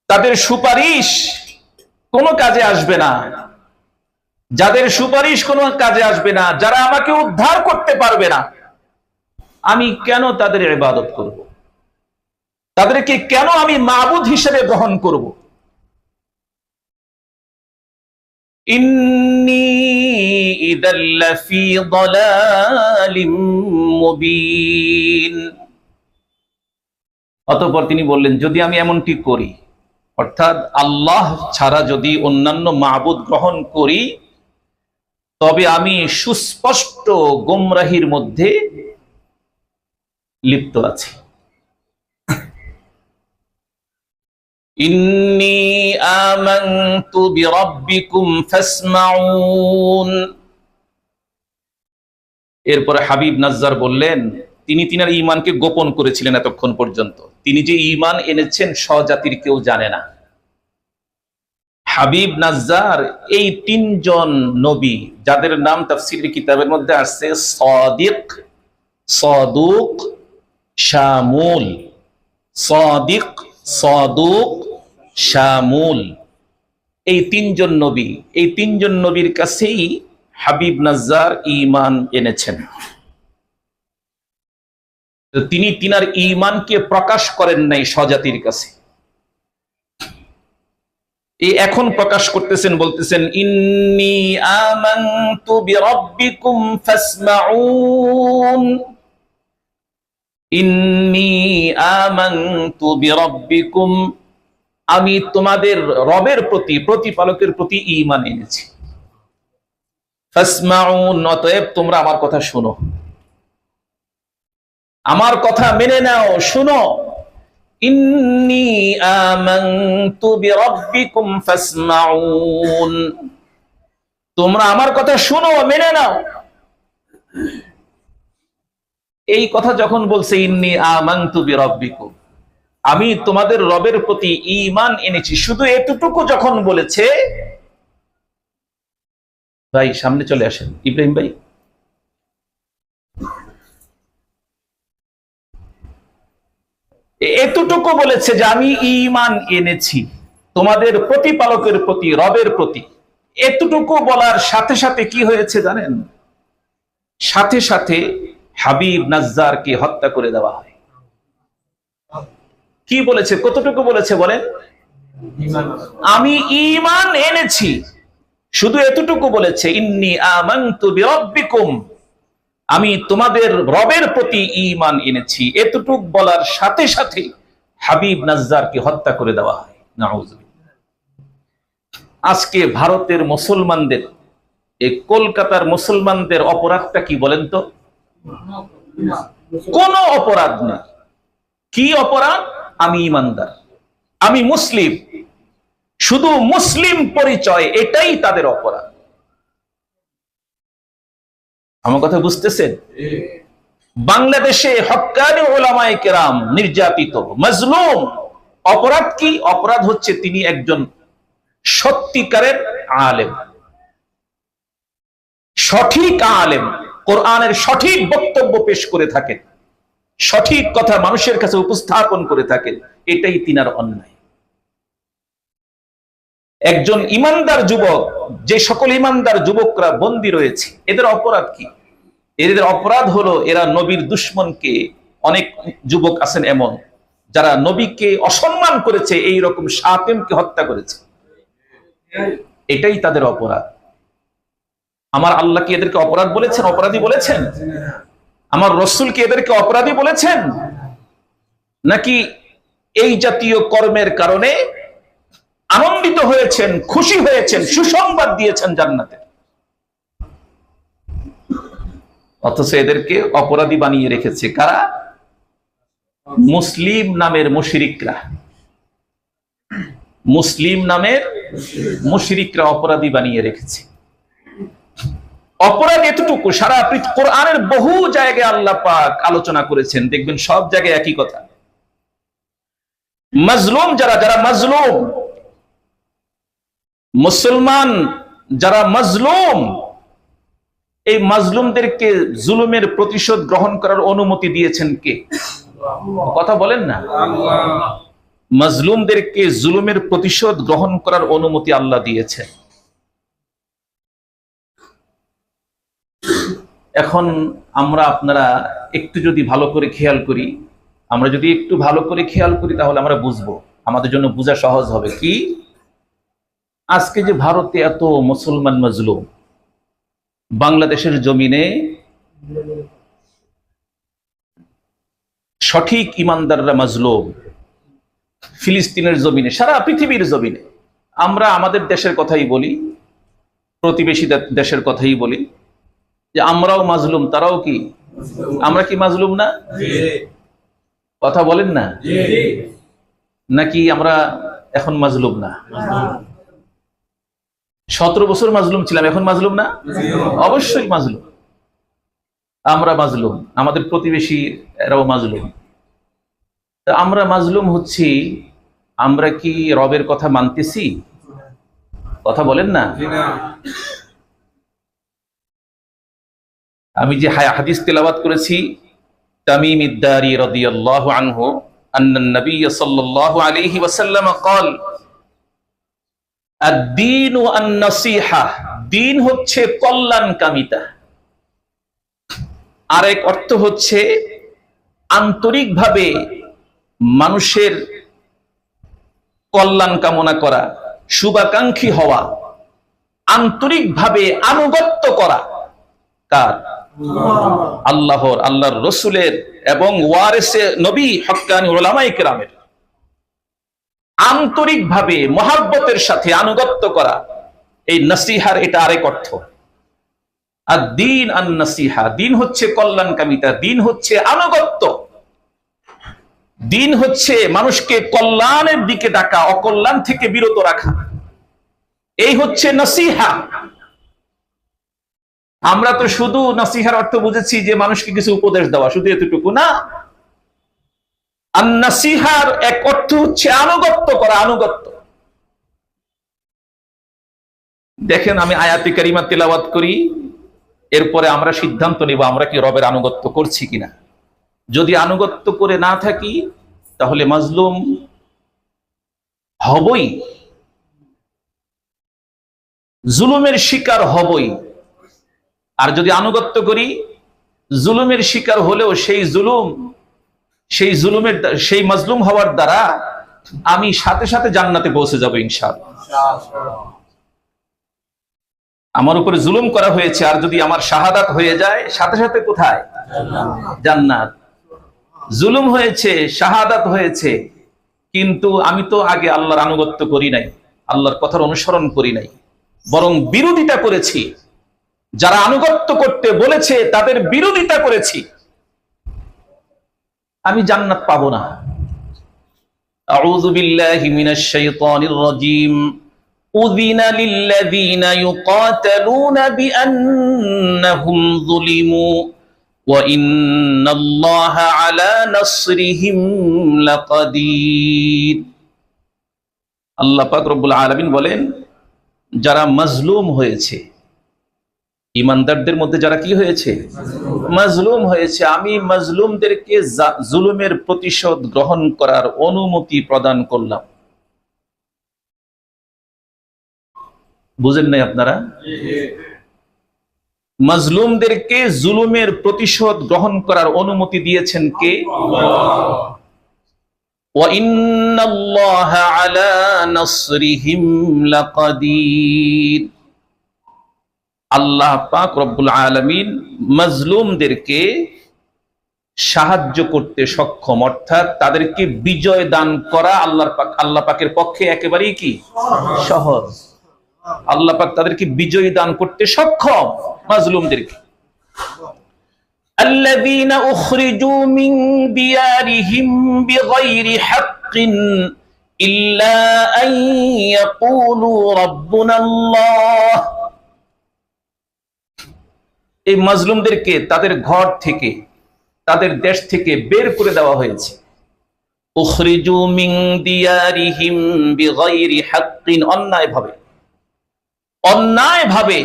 তাদের সুপারিশ কোনো কাজে আসবে না। যাদের সুপারিশ কোনো কাজে আসবে না, যারা আমাকে উদ্ধার করতে পারবে না, আমি কেন তাদের ইবাদত করব? তাদেরকে কেন আমি মাবুদ হিসেবে গ্রহণ করব? ইন্নী ইযাল লাফি যালালিম মুবিন। অতঃপর তিনি বললেন, যদি আমি এমনটি করি, অর্থাৎ আল্লাহ ছাড়া যদি অন্যান্য মাবুদ গ্রহণ করি, তবে আমি সুস্পষ্ট গোমরাহির মধ্যে লিপ্ত আছি। ইন্নী আমানতু বিরাব্বিকুম ফাসমাউন। এরপরে হাবিব নাজ্জার বললেন, তিনি তিনার ঈমানকে গোপন করেছিলেন এতক্ষণ পর্যন্ত। তিনি যে ঈমান এনেছেন স্বজাতির কেউ জানে না। হাবিব, নাজ্জার, এই তিনজন নবী যাদের নাম তাফসীরের কিতাবের মধ্যে আসছে সাদিক, সাদুক, শামুল। সাদিক, সাদুক, শামুল, এই তিনজন নবী, এই তিনজন নবীর কাছেই হাবিব নাজ্জার ঈমান এনেছেন। তিনি তিনার ঈমানকে প্রকাশ করেন নাই স্বজাতির কাছে, এই এখন প্রকাশ করতেছেন, বলতেছেন ইন্নী আমানতু বিরাব্বিকুম ফাসমাউন, ইন্নী আমানতু বিরাব্বিকুম, আমি তোমাদের রবের প্রতি, প্রতিপালকের প্রতি ঈমান এনেছি। ফাসমাউন, অতএব তোমরা আমার কথা শোনো, আমার কথা মেনে নাও, শুনো। ইন্নী আমানতু বিরাব্বিকুম ফাসমাউন, তোমরা আমার কথা শুনো, মেনে নাও। এই কথা যখন বলছে ইন্নী আমানতু বিরাব্বিকুম, আমি তোমাদের রবের প্রতি ঈমান এনেছি, শুধু এতটুকু যখন বলেছে, ভাই সামনে চলে আসেন, ইব্রাহিম ভাই, এতটুকু বলেছে যে আমি ঈমান এনেছি তোমাদের প্রতিপালকের প্রতি, রবের প্রতি, এতটুকু বলার সাথে সাথে কি হয়েছে জানেন? সাথে সাথে হাবিব নাজ্জারকে হত্যা করে দেওয়া হয়। কি বলেছে, কতটুকু বলেছে বলেন? আমি ঈমান এনেছি, শুধু এতটুকু বলেছে, ইন্নী আমানতু বিরাব্বিকুম, আমি তোমাদের রবের প্রতি ঈমান এনেছি, এতটুক বলার সাথে সাথে হাবিব নাজ্জারকে হত্যা করে দেওয়া হয়। নাউযুবিল্লাহ। আজকে ভারতের মুসলমানদের, এই কলকাতার মুসলমানদের অপরাধটা কি বলেন তো? কোন অপরাধ নেই। কি অপরাধ? আমি ঈমানদার, আমি মুসলিম, শুধু মুসলিম পরিচয়, এটাই তাদের অপরাধ। আমার কথা বুঝতেছেন? বাংলাদেশে হক্কানি উলামায়ে কেরাম নির্যাতিত, মাজলুম। অপরাধ কি? অপরাধ হচ্ছে তিনি একজন সত্যিকারের আলেম, সঠিক আলেম, কোরআনের সঠিক বক্তব্য পেশ করে থাকেন, সঠিক কথা মানুষের কাছে উপস্থাপন করে থাকেন, এটাই তিনার অন্যায়। একজন ইমানদার যুবক, যে সকল ইমানদার যুবকরা বন্দী রয়েছে, এদের অপরাধ কি? এদের অপরাধ হলো এরা নবীর দুশমনকে, অনেক যুবক আছেন এমন যারা নবীকে অসম্মান করেছে, এই রকম শাতিমকে হত্যা করেছে, এটাই তাদের অপরাধ। আমার আল্লাহ কি এদেরকে অপরাধ বলেছেন, অপরাধী বলেছেন? আমার রসুল কি এদেরকে অপরাধী বলেছেন? নাকি এই জাতীয় কর্মের কারণে আনন্দিত হয়েছেন, খুশি হয়েছেন, সুসংবাদ দিয়েছেন জান্নাতের? অথচ এদেরকে অপরাধী বানিয়ে রেখেছে কারা? মুসলিম নামের মুশরিকরা। মুসলিম নামের মুশরিকরা অপরাধী বানিয়ে রেখেছে। অপরাধ এতটুকু, সারা কোরআনের বহু জায়গায় আল্লাহ পাক আলোচনা করেছেন, দেখবেন সব জায়গায় একই কথা। মাজলুম যারা, যারা মাজলুম, মুসলমান যারা মাজলুম, এই মাজলুমদেরকে জুলুমের প্রতিশোধ গ্রহণ করার অনুমতি দিয়েছেন কে? কথা বলেন না। মাজলুমদেরকে জুলুমের প্রতিশোধ গ্রহণ করার অনুমতি আল্লাহ দিয়েছেন। এখন আমরা আপনারা একটু যদি ভালো করে খেয়াল করি, আমরা যদি একটু ভালো করে খেয়াল করি, তাহলে আমরা বুঝবো, আমাদের জন্য বোঝা সহজ হবে। কি? আজকে যে ভারতে এত মুসলমান মাজলুম, বাংলাদেশের জমিনে সঠিক ইমানদাররা মাজলুম, ফিলিস্তিনের জমিনে, সারা পৃথিবীর জমিনে, আমরা আমাদের দেশের কথাই বলি, প্রতিবেশী দেশের কথাই বলি, যে আমরাও মাজলুম, তারাও কি? আমরা কি মাজলুম না? কথা বলেন না। নাকি আমরা এখন মাজলুম না? 17 বছর মাজলুম ছিলাম, এখন মাজলুম না? অবশ্যই মাজলুম। আমরা মাজলুম, আমাদের প্রতিবেশী এরাও মাজলুম। আমরা মাজলুম হচ্ছি, আমরা কি রবের কথা মানতেছি? কথা বলেন না। আমি যে হাদিস তেলাওয়াত করেছি, তামিম ইদ্দারি রাদিয়াল্লাহু আনহু আন্না নবী সাল্লাল্লাহু আলাইহি ওয়াসাল্লাম قال আদ-দীন আন-নাসিহা, দ্বীন হচ্ছে কল্যাণকামিতা। আরেক অর্থ হচ্ছে আন্তরিকভাবে মানুষের কল্যাণ কামনা করা, শুভাকাঙ্ক্ষী হওয়া, আন্তরিকভাবে আনুগত্য করা। কার? আল্লাহর, আল্লাহর রসুলের এবং ওয়ারিসে নবী হক্কানি উলামায়ে কেরামের। আন্তরিকভাবে মহাব্বতের সাথে আনুগত্য করা, এই নসিহার এটা আরেক অর্থ। আর দ্বীন আন নসিহা, দ্বীন হচ্ছে কল্যাণকামিতা, দ্বীন হচ্ছে আনুগত্য, দ্বীন হচ্ছে মানুষকে কল্যাণের দিকে ডাকা, অকল্যাণ থেকে বিরত রাখা। এই হচ্ছে নসিহা। আমরা তো শুধু নসিহার অর্থ বুঝেছি যে মানুষকে কিছু উপদেশ দেওয়া, শুধু এতটুকু না। আর নসিহার এক অর্থ হচ্ছে আনুগত্য করা, আনুগত্য। দেখেন, আমি আয়াতে কারিমা তেলাওয়াত করি, এরপরে আমরা সিদ্ধান্ত নেব আমরা কি রবের আনুগত্য করছি কিনা। যদি আনুগত্য করে না থাকি তাহলে মাজলুম হবই, জুলুমের শিকার হবই। আর যদি আনুগত্য করি, জুলুমের শিকার হলেও সেই মাজলুম হওয়ার দ্বারা আমি সাথে সাথে জান্নাতে পৌঁছে যাব ইনশাআল্লাহ। আমার উপরে জুলুম করা হয়েছে, আর যদি আমার শাহাদাত হয়ে যায় সাথে সাথে কোথায়? জান্নাত। জুলুম হয়েছে, শাহাদাত হয়েছে, কিন্তু আমি তো আগে আল্লাহর আনুগত্য করি নাই, আল্লাহর কথার অনুসরণ করি নাই, বরং বিরোধিতা করেছি। যারা আনুগত্য করতে বলেছে তাদের বিরোধিতা করেছি, আমি জান্নাত পাবো না। আউযু বিল্লাহি মিনাশ শাইতানির রাজীম। উযিনা লিল্লাযীনা ইউকাতালুনা বিআন্নাহুম যুলিমু ওয়া ইন্নাল্লাহা আলা নাসরিহিম লাকাদির। আল্লাহ পাক রব্বুল আলামিন বলেন, যারা মাজলুম হয়েছে, ইমানদারদের মধ্যে যারা কি হয়েছে? মাজলুম হয়েছে, আমি মাজলুমদেরকে জুলুমের প্রতিশোধ গ্রহণ করার অনুমতি প্রদান করলাম। বুঝেন নাই আপনারা? মাজলুমদেরকে জুলুমের প্রতিশোধ গ্রহণ করার অনুমতি দিয়েছেন কে? ওয়া ইন্নাল্লাহা আলা নাসরিহিম লাকাদির। আল্লাহ পাক রব্বুল আলামিন মাজলুমদেরকে সাহায্য করতে সক্ষম, অর্থাৎ তাদেরকে বিজয় দান করা আল্লাহ পাকের পক্ষে একেবারেই কি সহজ। আল্লাহ পাক তাদেরকে বিজয় দান করতে সক্ষম মাজলুমদেরকে। আল্লাযীনা উখরিজু মিন দিয়ারিহিম বিগাইরি হাক্কিন ইল্লা আন ইয়াকুলু রাব্বুনাল্লাহ। এই মাজলুমদেরকে তাদের ঘর থেকে, তাদের দেশ থেকে বের করে দেওয়া হয়েছে। উখরিজু মিন দিয়ারিহিম বিগাইরি হাক্কিন, অন্যায়ভাবে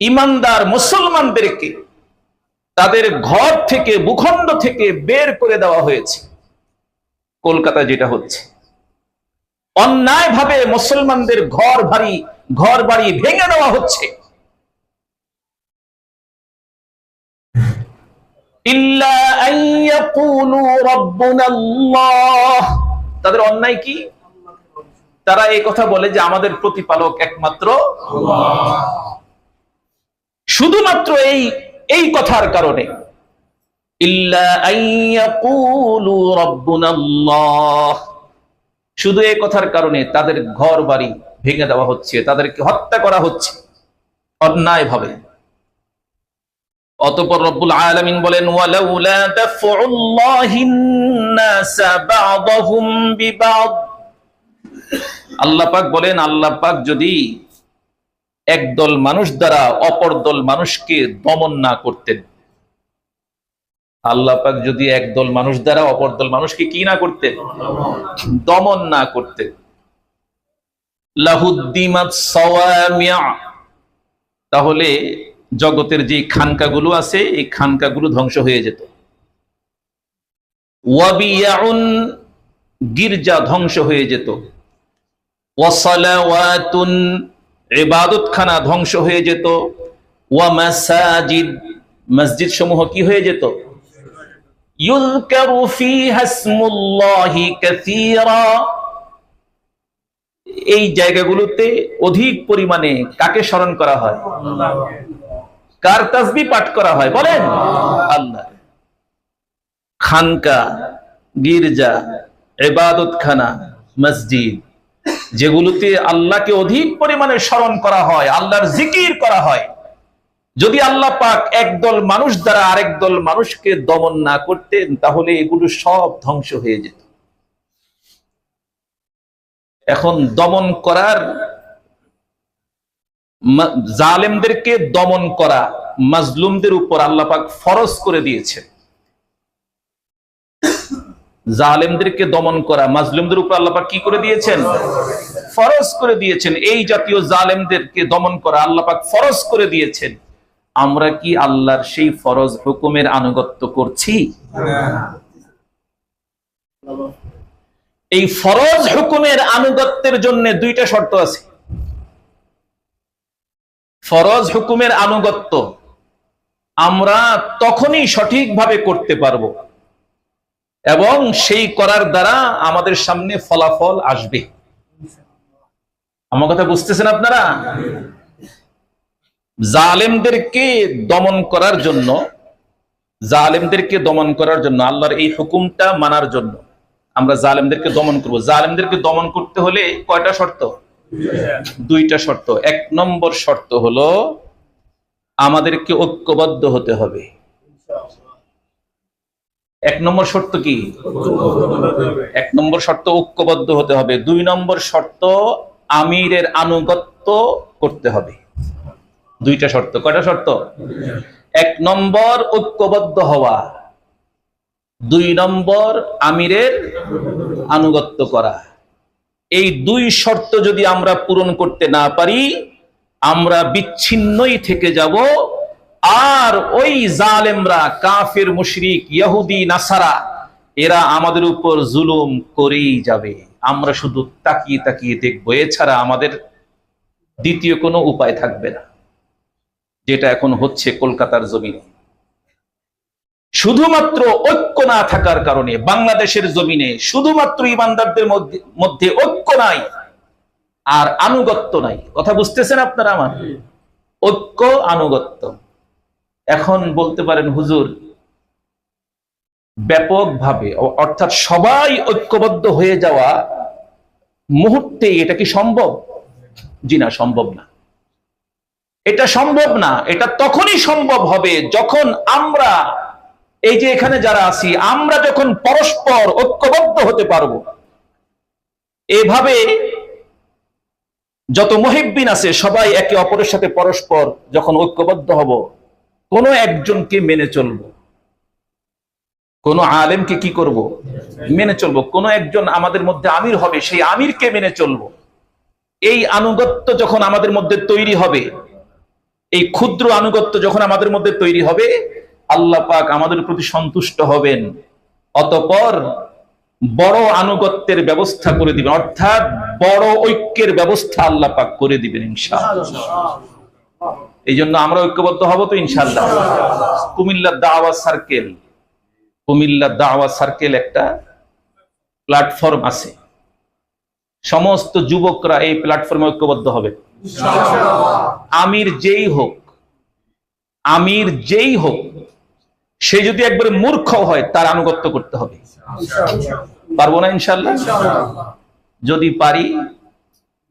ইমানদার মুসলমানদেরকে তাদের ঘর থেকে, ভূখণ্ড থেকে বের করে দেওয়া হয়েছে। কলকাতায় যেটা হচ্ছে, অন্যায়ভাবে মুসলমানদের ঘর বাড়ি ভেঙে দেওয়া হচ্ছে। ইল্লা আন ইয়াকুলু রাব্বুনাল্লাহ। তাদের অন্যায় কি? তারা এই কথা বলে যে আমাদের প্রতিপালক একমাত্র আল্লাহ। শুধুমাত্র এই কথার কারণে, ইল্লা আন ইয়াকুলু রাব্বুনাল্লাহ, শুধু এই কথার কারণে তাদের ঘর বাড়ি ভেঙে দেওয়া হচ্ছে, তাদেরকে হত্যা করা হচ্ছে অন্যায়ভাবে। অতঃপর রব্বুল আলামিন বলেন, ওয়ালাউলা দাফউল্লাহিন নাসা বা'দাহুম বিবা'দ। আল্লাহ পাক বলেন, আল্লাহ পাক যদি একদল মানুষ দ্বারা অপর দল মানুষকে দমন না করতেন, আল্লাহ পাক যদি একদল মানুষ দ্বারা অপর দল মানুষকে কি না করতেন? দমন না করতেন, লাহুদ্দিমাত সাওয়ামিআ, তাহলে জগতের যে খানকাগুলো আছে এই খানকাগুলো ধ্বংস হয়ে যেত। ওয়াবিয়াউন, গির্জা ধ্বংস হয়ে যেত। ওয়াসালাওয়াতুন, ইবাদতখানা ধ্বংস হয়ে যেত। ওয়া মাসাজিদ, মসজিদ সমূহ কি হয়ে যেত? ইউযকারু ফীহা ইসমুল্লাহি কাসীরা, এই জায়গাগুলোতে অধিক পরিমাণে কাকে স্মরণ করা হয়? কার তাসবিহ পাঠ করা হয় বলেন? আল্লাহ। খানকা, গির্জা, ইবাদতখানা, মসজিদ, যেগুলোতে আল্লাহকে অধিক পরিমাণে স্মরণ করা হয়, আল্লাহর জিকির করা হয়, যদি আল্লাহ পাক একদল মানুষ দ্বারা আরেক দল মানুষকে দমন না করতেন তাহলে এগুলো সব ধ্বংস হয়ে যেত। এখন দমন করার, জালেমদেরকে দমন করা মাজলুমদের উপর আল্লাহ পাক ফরজ করে দিয়েছে। জালেমদেরকে দমন করা মাজলুমদের উপর আল্লাহ পাক কি করে দিয়েছেন? ফরজ করে দিয়েছেন। এই জাতীয় জালেমদেরকে দমন করা আল্লাহ পাক ফরজ করে দিয়েছেন। আমরা কি আল্লাহর সেই ফরজ হুকুমের আনুগত্য করছি? এই ফরজ হুকুমের আনুগত্যের জন্য দুইটা শর্ত আছে। ফরজ হুকুমের আনুগত্য আমরা তখনই সঠিকভাবে করতে পারবো এবং সেই করার দ্বারা আমাদের সামনে ফলাফল আসবে। আমার কথা বুঝতেছেন আপনারা? জালেমদেরকে দমন করার জন্য, জালেমদেরকে দমন করার জন্য, আল্লাহর এই হুকুমটা মানার জন্য আমরা জালেমদেরকে দমন করব। জালেমদেরকে দমন করতে হলে কয়টা শর্ত? দুইটা শর্ত। এক নম্বর শর্ত হলো আমাদেরকে ঐক্যবদ্ধ হতে হবে। এক নম্বর শর্ত কি? এক নম্বর শর্ত ঐক্যবদ্ধ হতে হবে। দুই নম্বর শর্ত আমিরের আনুগত্য করতে হবে। দুইটা শর্ত। কয়টা শর্ত? এক নম্বর ঐক্যবদ্ধ হওয়া, দুই নম্বর আমিরের আনুগত্য করা। এই দুই শর্ত যদি আমরা পূরণ করতে না পারি আমরা বিচ্ছিন্নই থেকে যাব। আর ওই জালেমরা, কাফির, মুশরিক, ইহুদি, নাসারা, এরা আমাদের উপর জুলুম করেই যাবে। আমরা শুধু তাকিয়ে তাকিয়ে দেখব, এছাড়া আমাদের দ্বিতীয় কোনো উপায় থাকবে না। যেটা এখন হচ্ছে কলকাতার জমিনে। শুধুমাত্র ঐক্য না থাকার কারণে বাংলাদেশের জমিনে শুধুমাত্র ইমানদারদের মধ্যে ঐক্য নাই আর আনুগত্য নাই। কথা বুঝতেছেন আপনারা আমার? ঐক্য, আনুগত্য। এখন বলতে পারেন হুজুর ব্যাপকভাবে, অর্থাৎ সবাই ঐক্যবদ্ধ হয়ে যাওয়া মুহূর্তে এটা কি সম্ভব? জি না, সম্ভব না। এটা সম্ভব না। এটা তখনই সম্ভব হবে যখন আমরা, এই যে এখানে যারা আছি, আমরা যখন পরস্পর ঐক্যবদ্ধ হতে পারবো। এভাবে যত মুহিব্বিন আছে সবাই একে অপরের সাথে পরস্পর যখন ঐক্যবদ্ধ হব, কোন একজনকে মেনে চলবো, কোন আলেমকে কি করব? মেনে চলবো। কোন একজন আমাদের মধ্যে আমির হবে, সেই আমিরকে মেনে চলবো। এই আনুগত্য যখন আমাদের মধ্যে তৈরি হবে, এই ক্ষুদ্র আনুগত্য যখন আমাদের মধ্যে তৈরি হবে, আল্লাহ পাক আমাদের প্রতি সন্তুষ্ট হবেন। অতঃপর বড় আনুগত্যের ব্যবস্থা করে দিবেন, অর্থাৎ বড় ঐক্যের ব্যবস্থা আল্লাহ পাক করে দিবেন ইনশাআল্লাহ। এই জন্য আমরা ঐক্যবদ্ধ হব তো ইনশাআল্লাহ। কুমিল্লা দাওয়া সার্কেল, কুমিল্লা দাওয়া সার্কেল একটা প্ল্যাটফর্ম আছে। সমস্ত যুবকরা এই প্ল্যাটফর্মে ঐক্যবদ্ধ হবে আমির যেই হোক, আমির যেই হোক, সে যদি একবারে মূর্খ হয় তার আনুগত্য করতে হবে। পারবো না ইনশাআল্লাহ? যদি পারি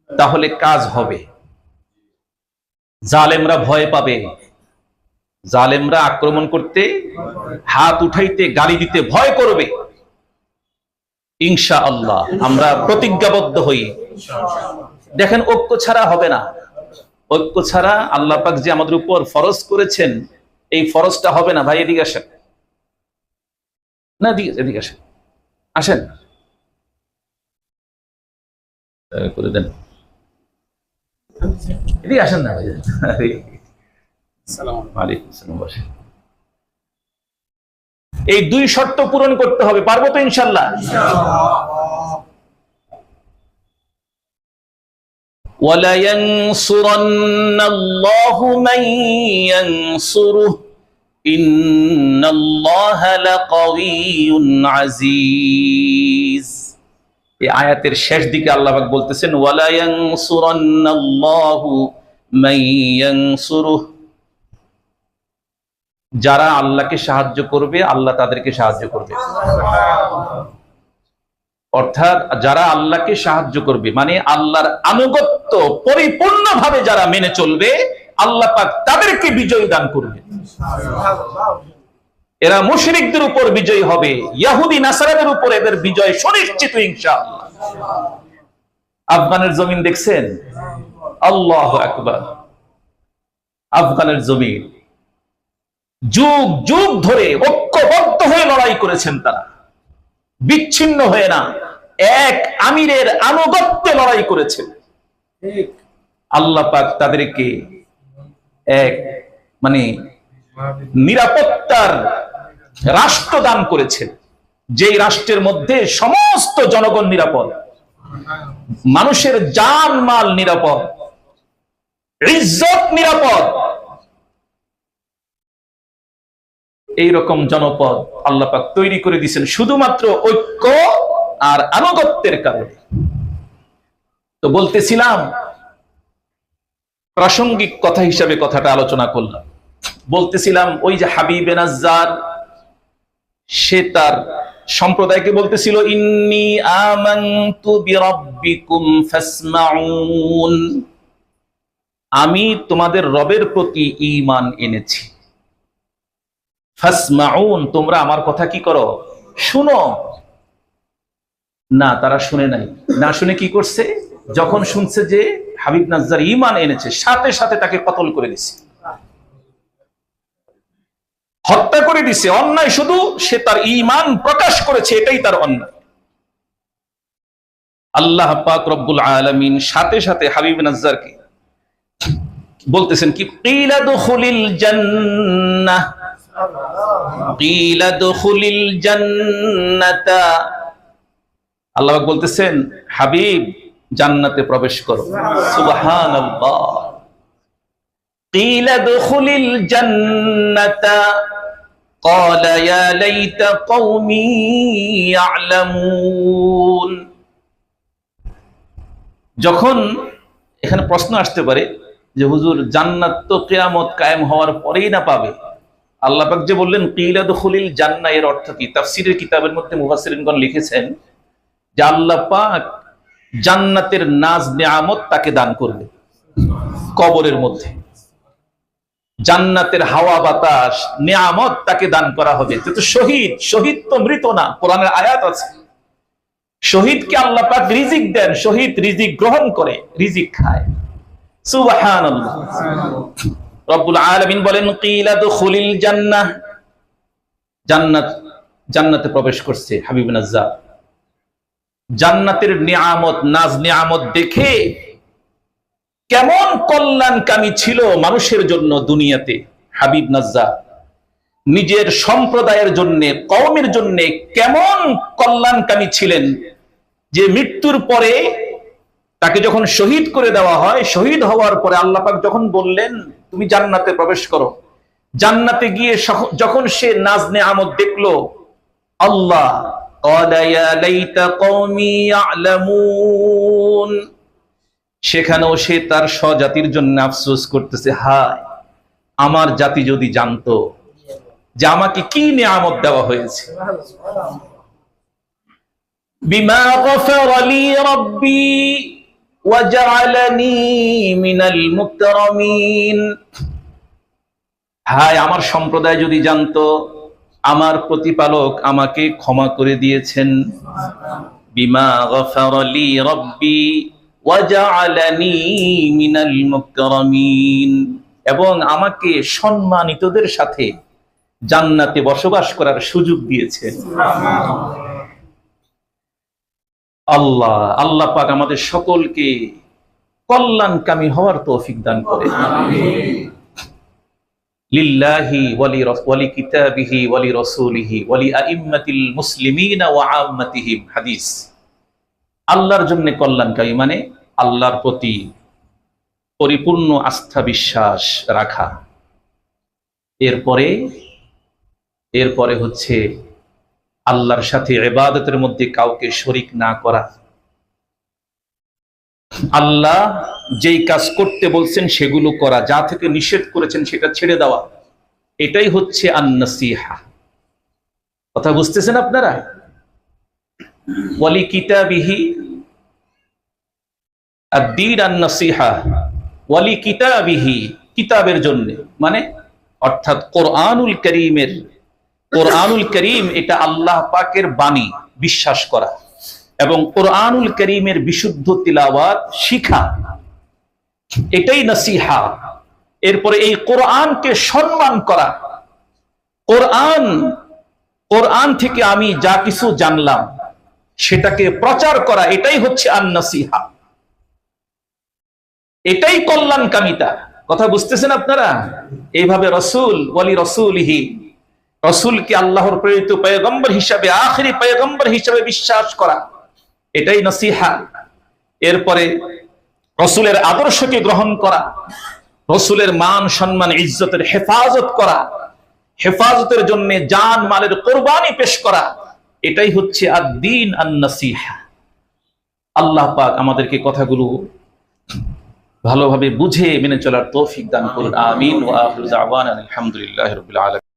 তাহলে কাজ হবে। জালেমরা ভয় পাবে, জালেমরা আক্রমণ করতে, হাত উঠাইতে, গালি দিতে ভয় করবে। ইনশাআল্লাহ আমরা প্রতিজ্ঞাবদ্ধ হই। দেখেন, ঐক্য ছাড়া হবে না। ঐক্য ছাড়া আল্লাহ পাক যে আমাদের উপর ফরজ করেছেন, এই ফরজটা হবে না। ভাই এদিকে আসেন না, এদিকে আসেন, আসেন করে দেন। এদিকে আসেন না ভাইজান। ওয়ালাইকুম আসসালাম, বসেন। এই দুই শর্ত পূরণ করতে হবে, পারবো তো ইনশাআল্লাহ? ওয়ালা ইয়ানসুরান্নাল্লাহু মান ইয়ানসুরুহু ইন্নাল্লাহা লাকাওয়িয়্যুন আজিজ। এই আয়াতের শেষ দিকে আল্লাহ পাক বলতেছেন ওয়ালা ইয়ানসুরান্নাল্লাহু মান ইয়ানসুরুহু, যারা আল্লাহকে সাহায্য করবে আল্লাহ তাদেরকে সাহায্য করবে। অর্থাৎ যারা আল্লাহকে সাহায্য করবে মানে আল্লাহর আনুগত্য পরিপূর্ণভাবে যারা মেনে চলবে, আল্লাহ পাক তাদেরকে বিজয় দান করবে। এরা মুশরিকদের উপর বিজয় হবে, ইহুদি নাসারাদের উপর এদের বিজয় সুনিশ্চিত ইনশাআল্লাহ। আফগানের জমিন দেখছেন? আল্লাহু আকবার। আফগানের জমিন যুগ যুগ ধরে ঐক্যবদ্ধ হয়ে লড়াই করেছেন তারা, বিচ্ছিন্ন হয়ে না, এক আমিরের আনুগত্যে লড়াই করেছেন। আল্লাহ পাক তাদেরকে এক মানে নিরাপত্তার রাষ্ট্র দান করেছেন, যেই রাষ্ট্রের মধ্যে সমস্ত জনগণ নিরাপদ, মানুষের জান মাল নিরাপদ, ইজ্জত নিরাপদ। এইরকম জনপদ আল্লাহ পাক তৈরি করে দিয়েছেন শুধুমাত্র ঐক্য আর আনুগত্যের কারণে। তো বলতেছিলাম, প্রাসঙ্গিক কথা হিসাবে কথাটা আলোচনা করলাম। বলতেছিলাম ওই যে হাবিবে নাজ্জার, সে তার সম্প্রদায়কে বলতেছিল ইন্নী আমানতু বিরাব্বিকুম ফাসমাউন, আমি তোমাদের রবের প্রতি ঈমান এনেছি। ফাসমাউন, তোমরা আমার কথা কি করো? শুনো। না, তারা শুনে নাই। না শুনে কি করছে? যখন শুনছে যে হাবিব নাজ্জার ঈমান এনেছে, সাথে সাথে তাকে কতল করে দিছে, হত্যা করে দিছে। অন্যায় শুধু সে তার ঈমান প্রকাশ করেছে, এটাই তার অন্যায়। আল্লাহ পাক রব্বুল আলামিন সাথে সাথে হাবিব নাজ্জারকে বলতেছেন কি, কিলা দুখুলিল জান্নাহ, কিলা দুখুলিল জান্নাতা। আল্লাহ পাক বলতেছেন হাবিব জান্নাতে প্রবেশ করো। সুবহানাল্লাহ। কিলা দুখুলিল জান্নাতা ক্বালা ইয়া লাইতা কওমি ইয়ালামুন। যখন এখানে প্রশ্ন আসতে পারে যে হুজুর জান্নাত তো কিয়ামত কায়েম হওয়ার পরেই না পাবে, আল্লাহ পাক যে বললেন কিলা দুখুলিল জান্নাহ, এর অর্থ কি? তাফসীরের কিতাবের মধ্যে মুফাসসিরিনগণ লিখেছেন যে আল্লাহ পাক জান্নাতের নাজ নিয়ামত তাকে দান করবে কবরের মধ্যে, জান্নাতের হাওয়া বাতাস নিয়ামত তাকে দান করা হবে। তো শহীদ, শহীদ তো মৃত না, কোরআনের আয়াত আছে শহীদকে আল্লাহ পাক রিজিক দেন, শহীদ রিজিক গ্রহণ করে, রিজিক খায়। সুবহানাল্লাহ। রব্বুল আলামিন বলেন কিলা দুখুলিল জান্নাহ, জান্নাতে প্রবেশ করছে হাবিব নাজ্জার। জান্নাতের নিয়ামত, নাজ নিয়ামত দেখে কেমন কল্যাণকামী ছিল মানুষের জন্য দুনিয়াতে হাবিব নাজ্জার, নিজের সম্প্রদায়ের জন্য, কওমের জন্য কেমন কল্যাণকামী ছিলেন, যে মৃত্যুর পরে তাকে যখন শহীদ করে দেওয়া হয়, শহীদ হওয়ার পরে আল্লাহ পাক যখন বললেন তুমি জান্নাতে প্রবেশ করো, জান্নাতে গিয়ে যখন সে নাজ নিয়ামত দেখলো, আল্লাহ ক্বালা ইয়া লাইতা কওমি ইয়ালামুন, সেখানেও সে তার স্বজাতির জন্য আফসোস করতেছে, হায় আমার জাতি যদি জানতো যে আমাকে কি নিয়ামত দেওয়া হয়েছে। বিমা গফারা লি রাব্বি ওয়া জাআলানি মিনাল মুকরামিন, হায় আমার সম্প্রদায় যদি জানতো আমার প্রতিপালক আমাকে ক্ষমা করে দিয়েছেন। বিমা গফারা লি রাব্বি ওয়া জাআলানি মিনাল মুকরামিন, এবং আমাকে সম্মানিতদের সাথে জান্নাতে বসবাস করার সুযোগ দিয়েছেন। আল্লাহ পাক আমাদের সকলকে কল্যাণকামী হওয়ার তৌফিক দান করে। লিল্লাহি ওয়ালি কিতাবিহি ওয়ালি রাসূলিহি ওয়ালি আইম্মাতিল মুসলিমিনা ওয়া আম্মাতিহিম। হাদিস। আল্লাহর জন্য কল্যাণকামী মানে আল্লাহর প্রতি পরিপূর্ণ আস্থা বিশ্বাস রাখা। এরপরে হচ্ছে আল্লাহর সাথে ইবাদতের মধ্যে কাউকে শরীক না করা। আল্লাহ যেই কাজ করতে বলছেন সেগুলো করা, যা থেকে নিষেধ করেছেন সেটা ছেড়ে দেওয়া। এটাই হচ্ছে আন-নাসিহা। কথা বুঝতেছেন আপনারা? ওয়ালি কিতাবিহি আদ-দীন আন-নাসিহা ওয়ালি কিতাবিহি, কিতাবের জন্য মানে অর্থাৎ কোরআনুল কারীম এটা আল্লাহ পাকের বাণী বিশ্বাস করা এবং কোরআনুল কারীমের বিশুদ্ধ তিলাওয়াত শিখা, এটাই নসিহা। এরপরে এই কোরআনকে সম্মান করা, কোরআন থেকে আমি যা কিছু জানলাম সেটাকে প্রচার করা, এটাই হচ্ছে আন-নাসিহা। এটাই কল্যাণকামিতা। কথা বুঝতেছেন আপনারা? এইভাবে রাসূল ওয়ালি রাসূলিহি, রাসূলকে আল্লাহর প্রেরিত পয়গম্বর হিসাবে, আখিরি পয়গম্বর হিসাবে বিশ্বাস করা, এটাই নসিহা। এরপরে রাসূলের আদর্শকে গ্রহণ করা, রাসূলের মান সম্মান ইজ্জতের হেফাজত করা, হেফাজতের জন্য জান মালের কোরবানি পেশ করা, এটাই হচ্ছে আদ-দীন আন-নাসিহা। আল্লাহ পাক আমাদেরকে কথাগুলো ভালোভাবে বুঝে মেনে চলার তৌফিক দান করুন। আমিন। ওয়া আখিরু দাওয়ানা আলহামদুলিল্লাহি রাব্বিল আলামিন।